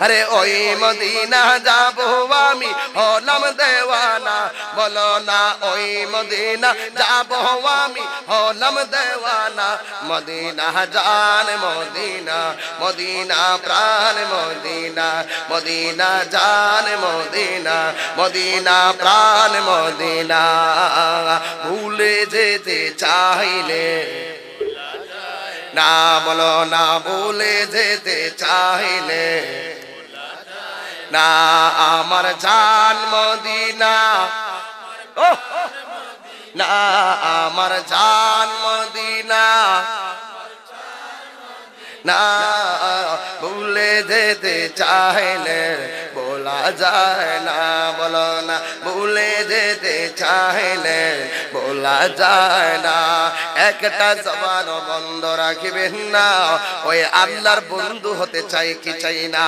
আরে ওই মদিনা যাবো আমি হলাম দেওয়ানা, বলো না ওই মদিনা যাবো আমি হলাম দেওয়ানা। মদিনা জান মদিনা, মদিনা প্রাণ প্রাণ মদিনা, মদিনা জান মদিনা, মদিনা প্রাণ মদিনা। ভুলে যেতে চাইলে না বলো না, ভুলে যেতে চাইলে না, আমার জান মদিনা, ও না আমার জান মদিনা, না ভুলে যেতে চাইলে বলা যায় না, বলো না ভুলে যেতে চাইলে বলা যায় না। একটা জবান বন্ধ রাখিবেন না, ওই আল্লাহর বন্ধু হতে চাই কি চাই না?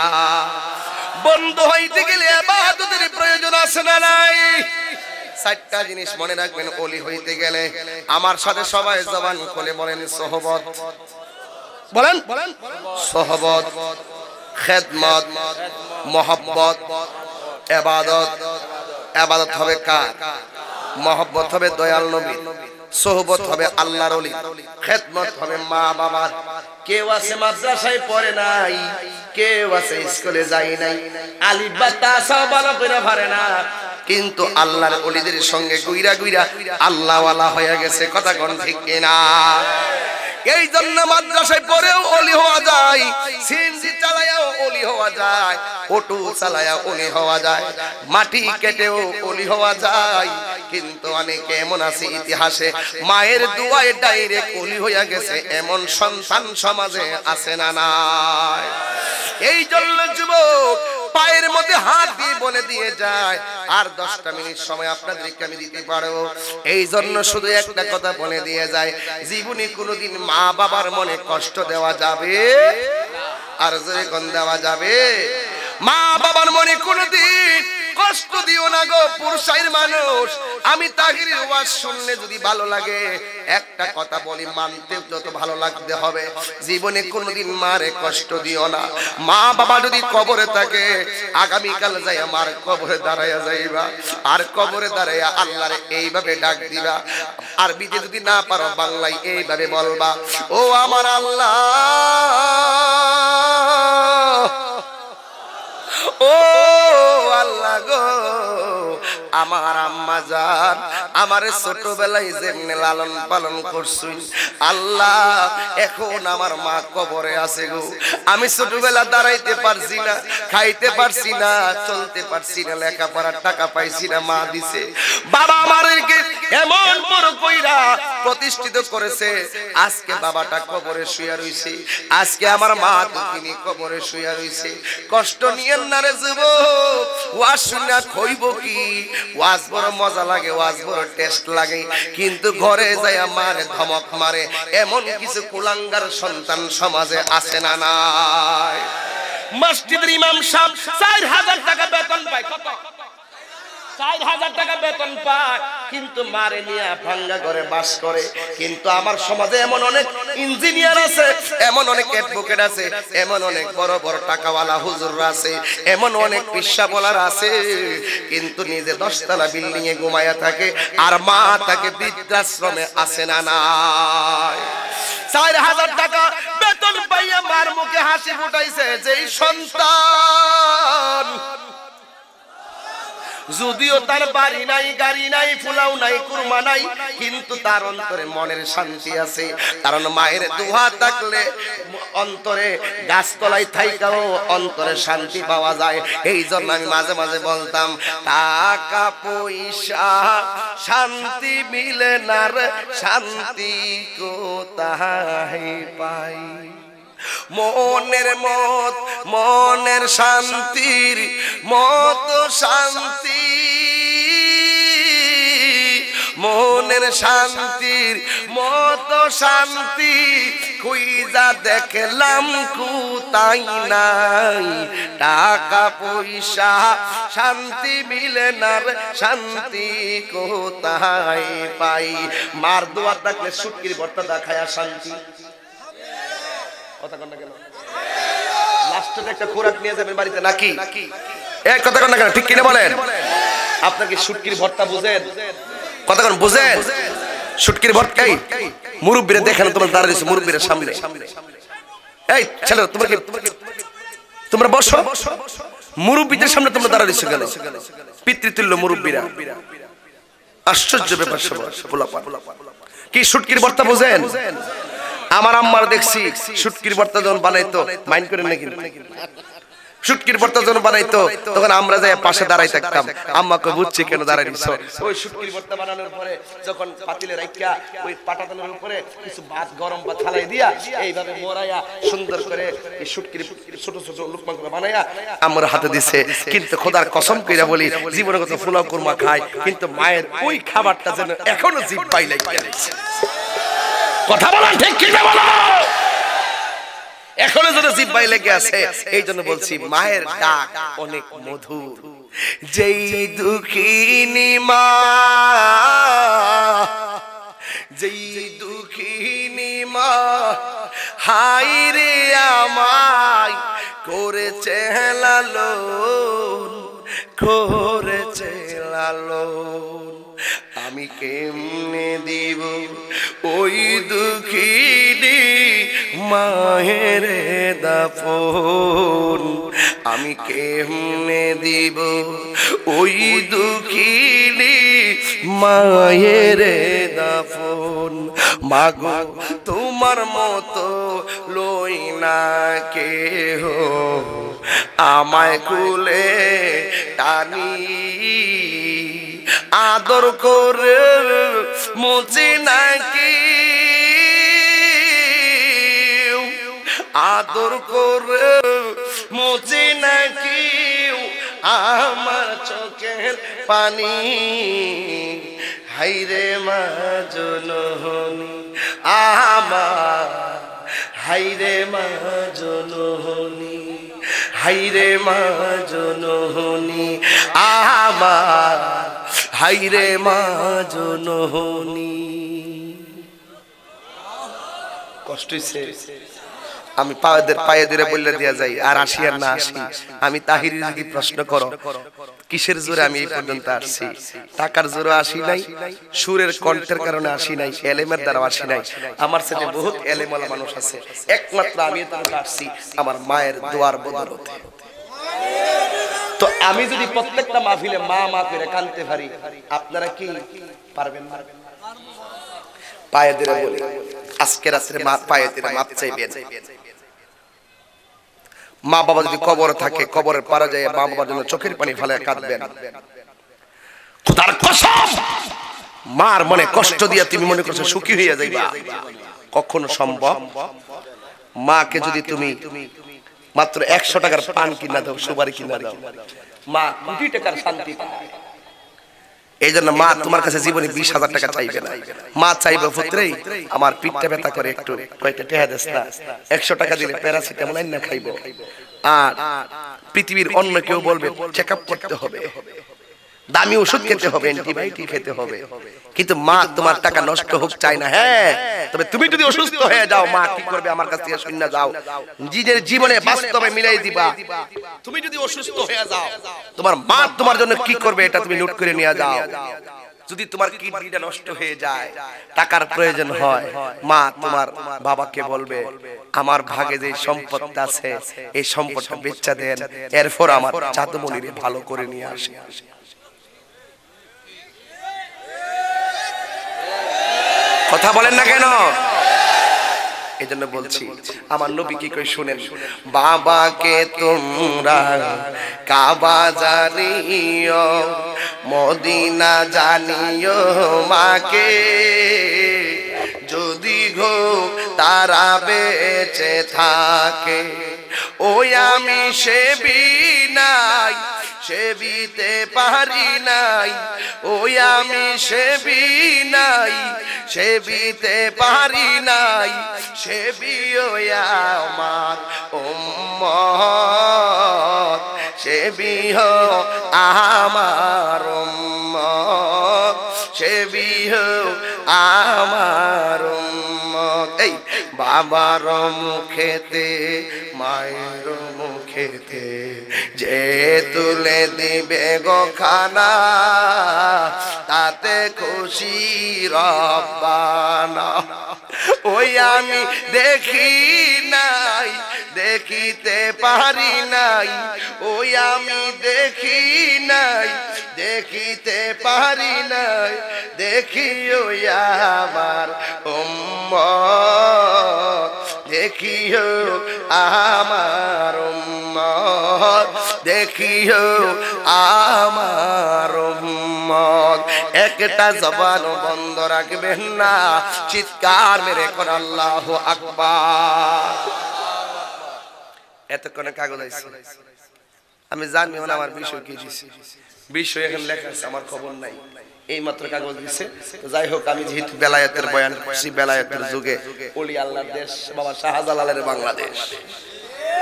বন্ধু হইতে গেলে ইবাদতের প্রয়োজন আছে না নাই? চারটা জিনিস মনে রাখবেন ওলি হইতে গেলে। আমার সাথে সবাই জবান খুলে বলেন সোহবত, বলেন সোহবত, খেদমত, মহব্বত, ইবাদত। ইবাদত হবে কার? মহব্বত হবে দয়াল নবী, সোহবত হবে আল্লাহর ওলি, খেদমত হবে মা বাবার। কেউ আছে মাদ্রাসায় পড়ে নাই, কেউ আছে স্কুলে যায় নাই, আলিফ বা তা সব ভালো করে পারে না, কিন্তু আল্লাহর ওলিদের সঙ্গে গুইরা গুইরা আল্লাহওয়ালা হয়ে গেছে। কথা কোন ঠিক কিনা? এই জন্য মাদ্রাসায় পড়েও ওলি হওয়া যায়, সিএনজি চালায়াও ওলি হওয়া যায়, অটো চালায়া ওলি হওয়া যায়, মাটি কেটেও ওলি হওয়া যায়। কিন্তু অনেকে এমন আছে ইতিহাসে মায়ের দুয়ায় ডাইরেক্ট ওলি হইয়া গেছে, এমন সন্তান সমাজে আছে না নাই? এই জন্য যুবক পায়ের মধ্যে হাত দিয়ে বলে দিয়ে যায়, আর 10টা মিনিট সময় আপনাদেরকে আমি দিতে পারবো। এই জন্য শুধু একটা কথা বলে দিয়ে যায়, জীবনে কোনোদিন মা বাবার মনে কষ্ট দেওয়া যাবে? আর জোরে কোন দেওয়া যাবে? মা বাবার মনে কোনোদিন কষ্ট দিও না গো পুরুষের মানুষ। আমি তাহিরের ওয়াজ শুনলে যদি ভালো লাগে, একটা কথা বলি, মানতে যত ভালো লাগতে হবে, জীবনে কোনোদিন মারে কষ্ট দিও না। মা বাবা যদি কবরে থাকে, আগামীকাল যাই আমার কবরে দাঁড়াইয়া যাইবা, আর কবরে দাঁড়াইয়া আল্লাহরে এইভাবে ডাক দিবা। আরবিতে যদি না পারো বাংলায় এইভাবে বলবা, ও আমার আল্লাহ, ও আল্লাহ গো, আমার আম্মা জান আমারে ছোটবেলায় যেমনে লালন পালন করছুই, আল্লাহ এখন আমার মা কবরে আছে গো। আমি ছোটবেলা দাঁড়াইতে পারছি না, খাইতে পারছি না, চলতে পারছি না, লেখাপড়ার টাকা পাইছি না, মা দিছে। বাবা আমাদেরকে এমন বড় কইরা প্রতিষ্ঠিত করেছে, আজকে বাবাটা কবরে শুয়ে রইছে, আজকে আমার মা তিনি কবরে শুয়ে রইছে। কষ্ট নিয়েন না রে যুবক, ওয়াজ শুনে খইব কি? ওয়াজ বড় মজা লাগে, ওয়াজ বড় টেস্ট লাগে, কিন্তু ঘরে যায় মারে ধমক মারে, এমন কিছু কুলাঙ্গার সন্তান সমাজে আছে না নাই? মসজিদের ইমাম সাহেব 4000 টাকা বেতন পায়, কত? 4000 টাকা বেতন পায়, কিন্তু মারে নিয়ে ভাঙ্গা ঘরে বাস করে। কিন্তু আমার সমাজে এমন অনেক ইঞ্জিনিয়ার আছে, এমন অনেক অ্যাডভোকেট আছে, এমন অনেক বড় বড় টাকাওয়ালা হুজুররা আছে, এমন অনেক পেশাওয়ালারা আছে, কিন্তু নিজে 10 তলা বিল্ডিং এ ঘুমায়া থাকে, আর মা তাকে বৃদ্ধাশ্রমে আছে না নাই? 4000 টাকা বেতন পাইয়া মার মুখে হাসি ফুটাইছে যেই সন্তান, যদিও তার বাড়ি নাই, গাড়ি নাই, ফুলাও নাই, কুরমা নাই, কিন্তু তার অন্তরে মনের শান্তি আছে। কারণ মায়ের দোয়া থাকলে অন্তরে, গাছতলায় থাইকাও অন্তরে শান্তি পাওয়া যায়। এই জন্য আমি মাঝে মাঝে বলতাম, টাকা পয়সা শান্তি মিলে না রে, শান্তি কোথায় পাই? মনের মত, মনের শান্তির মত শান্তি, মনের শান্তির মত শান্তি খুঁজা দেখলাম কোথায় নাই। টাকা পয়সা শান্তি মিলে না রে, শান্তি কোথায় পাই? মার দোয়া থাকলে শুটকির ভর্তা দেখায়া শান্তি, কথা কন না কেন? লাস্টে একটা খোরাক নিয়ে যাবেন বাড়িতে নাকি? এক কথা কন না কেন? ঠিক কিনা বলেন? আপনার কি শুটকির ভর্তা বুঝেন? কথা কন, বুঝেন? শুটকির ভর্তাই মুরব্বিরে দেখেন, তোমার দাঁড়িয়ে দিচ্ছে মুরব্বিরের সামনে, এই ছেলে তোমার কি তোমরা বসো। মুরব্বীদের সামনে তোমরা দাঁড়াইছো কেন? পিতৃতুল্য মুরব্বীরা। আশ্চর্য ব্যাপার সব। কি শুটকির ভর্তা বোঝেন? আমার আম্মার দেখছি শুটকির ভর্তা যখন বানাইতো, মাইন্ড করেন নাকি? শুটকির ভর্তা যখন বানাইতো তখন আমরা যাই পাশে দাঁড়াই থাকতাম। আম্মাকে বুঝছি কেন দাঁড়াই দিছো। ওই শুটকির ভর্তা বানানোর পরে যখন পাতিলে রাখিয়া ওই পাটাতনের উপরে কিছু ভাত, গরম ভাত থালাই দিয়া এইভাবে মোড়াইয়া সুন্দর করে এই শুটকির ছোট ছোট লুকমা করে বানাইয়া আমার হাতে দিছে। কিন্তু খোদার কসম কইরা বলি, জীবনে কত ফুলাও কুরমা খাই, কিন্তু মায়ের ওই খাবারটা যেন এখনো জিহ্বায় লাগিয়া রয়েছে। কথা বলা ঠিক কি না বলো? এখনো যদি জিহ্বায় লেগে আছে। এই জন্য বলছি মায়ের ডাক অনেক মধুর। যেই দুঃখিনী মা, যেই দুঃখিনী মা হাই রে আমায় করেছে লালন, করেছে লালন। আমি কেমনে দিব ওই দুঃখিনী মায়ের দাফন, আমি কেমনে দিব ওই দুঃখিনী মায়ের দাফন। মাগো তোমার মতো লই না কেহ আমায় কুলে টানি, আদর করে মুছে নাকি, আদর করে মুছে নাকি আমার চোখের পানি। হাইরে মা জননী আমার, হাইরে মা জননী, হাইরে মা জননী আমার, হাইরে মা জননী। কষ্ট হইছে? আমি পায়ে ধরে বললে দিয়া যাই আর আসি আর না আসি। আমি তাহিরি যদি প্রশ্ন করো কিসের জোরে আমি এই পর্যন্ত আসছি? টাকার জোরে আসি নাই, সুরের কণ্ঠের কারণে আসি নাই, এলেমের দ্বারা আসি নাই। আমার সাথে বহুত এলেমওয়ালা মানুষ আছে, একমাত্র আমি এতটুকু আসছি আমার মায়ের দোয়ার বদৌলতে। তো আমি যদি প্রত্যেকটা মাহফিলে মা মা করে কাঁদতে পারি, আপনারা কি পারবেন না? পায়ে ধরে বলি আজকে রাত্রে মা পায়ে ধরে মাপ চাইবেন। মা বাবা যদি কবর থাকে, কবরের পাড়া যায় মা বাবার জন্য চোখের পানি ফেলে কাঁদবেন। খোদার কসম, মার মনে কষ্ট দিয়া তুমি মনে করছো সুখী হইয়া যাইবা, কখনো সম্ভব? মাকে যদি তুমি মাত্র 100 টাকার পান কিনা দাও, সুপারি কিনা দাও, মা কোটি টাকার শান্তি পায়। এই জন্য মা তোমার কাছে জীবনে 20,000 টাকা চাইবে না। মা চাইবে পুত্রে আমার পিঠটা ব্যথা করে, একটু কয়টা টেহা দেস না, 100 টাকা দিলে প্যারাসিটামল আইনা খাইবো। আর পৃথিবীর অন্য কেউ বলবে চেকআপ করতে হবে, দামি ওষুধ খেতে হবে, অ্যান্টিবায়োটিক খেতে হবে, কিন্তু মা তোমার টাকা নষ্ট হোক চায় না। হ্যাঁ, তবে তুমি যদি অসুস্থ হয়ে যাও মা কি করবে আমার কাছ থেকে শুনে যাও, নিজের জীবনে বাস্তবে মিলাই দিবা। তুমি যদি অসুস্থ হয়ে যাও তোমার মা তোমার জন্য কি করবে এটা তুমি নোট করে নিয়ে যাও। যদি তোমার কিডনিটা নষ্ট হয়ে যায়, টাকার প্রয়োজন হয়, মা তোমার বাবাকে বলবে আমার ভাগে যে সম্পদটা আছে এই সম্পদটা বেচা দেন, এরপর আমার চাঁদমণিরে ভালো করে নিয়ে আসে। কথা বলেন না কেন? এই জন্য বলছি আমার নবী কি কই শুনেন, বাবাকে তোমরা কাবা জানিও, মদিনা জানিও মাকে, যদি গো তারা বেঁচে থাকে। ওই আমি সেবি নাই, সেবিতে পারি নাই, ওই আমি সেবি নাই, সেবিতে পারি নাই, সেবি ওই আমার উম্মত, সেবি হো আমার উম্মত, সেবি হো আমার উম্মত। এই বাবার মুখেতে মায়ের মুখেতে যে তুলে দিবে গো খানা, তাতে খুশি রব্বানা। ওই আমি দেখি নাই, দেখিতে পারি নাই, ওই আমি দেখি নাই, দেখিতে পারি নাই, দেখিও আমার উম্মত, দেখিও আমার উম্মত, দেখিও আমার উম্মত। একটা জবান বন্ধ রাখবেন না, চিৎকার মেরে কোন আল্লাহু আকবার। এতক্ষণে কাগজ আইছে, আমি জানি আমার বিষয় কি দিছে, বিষয় এখানে লেখা আছে, আমার খবর নাই, এই মাত্র কাগজ দিছে। যাই হোক, আমি যেহেতু বেলায়েতের বয়ান করছি, বেলায়েতের যুগে ওলি আল্লাহর দেশ বাবা শাহজালালের বাংলাদেশ,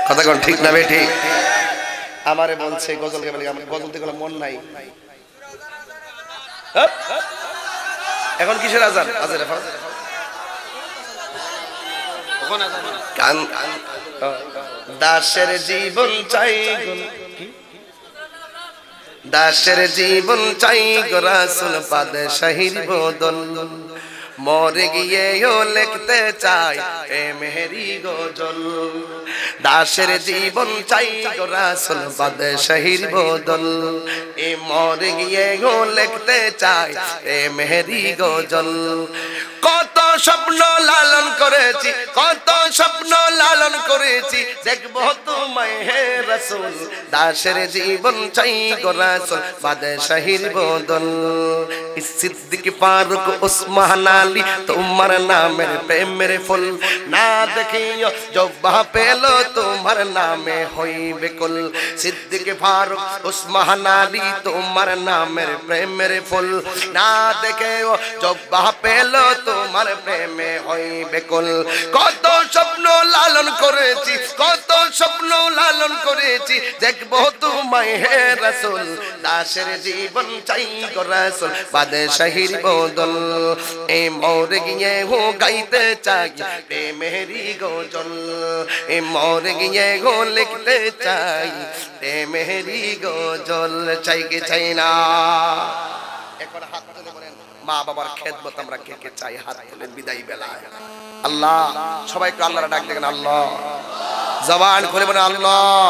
কথা কোন ঠিক না বে ঠিক? আমারে বলছে গজল কে বলি, আমার গজল থেকে মন নাই। এখন কিসের আজান? আজান কান দাসের জীবন চাই, দাসের জীবন চাই গো রাসূল বাদশাহীর বদল, মরে গিয়েও লিখতে চাই এ মেহেরি গজল। দাসের জীবন চাই গো রাসূল বাদশাহীর বদল, এ মরে গিয়েও লিখতে চাই এ মেহেরি গজল। কত স্বপ্ন লালন করেছি, কত স্বপ্ন লালন করেছি, দেখবো তোমায় হে রাসূল, দাসের জীবন চাই গো রাসূল বাদশাহীর বদল। সিদ্দিক ফারুক ওসমান আলী তোমার নামের প্রেমের ফুল, না দেখিও জবা পেল তোমার নামে হইবে কুল। সিদ্দিক ফারুক ওসমান আলী তোমার নামের প্রেমের ফুল, না দেখিও জবা পেল তোমার প্রেমে হইবে কুল। কত স্বপ্ন লালন করেছি, কত স্বপ্ন লালন করেছি, দেখবো তোমায় হে রাসূল, দাসের জীবন চাই গো রাসূল বাদশাহীর বদল। এই মরে গিয়ে হো গাইতে চাই এ মেহেরি গজল, এ মরে গিয়ে হো লিখতে চাই এ মেহেরি গজল। চাই কি চাই না? এখন হাত তুলে বলেন, মা বাবার খেদমত আমরা কে কে চাই? হাত তুলে বিদায় বেলায় আল্লাহ, সবাই একটু আল্লাহর ডাক দেখেন, আল্লাহ, জবান খুলে বলেন আল্লাহ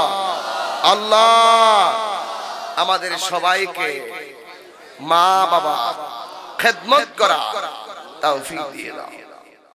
আল্লাহ। আমাদের সবাইকে মা বাবা খেদমত করা তৌফিক দিয়ে দাও।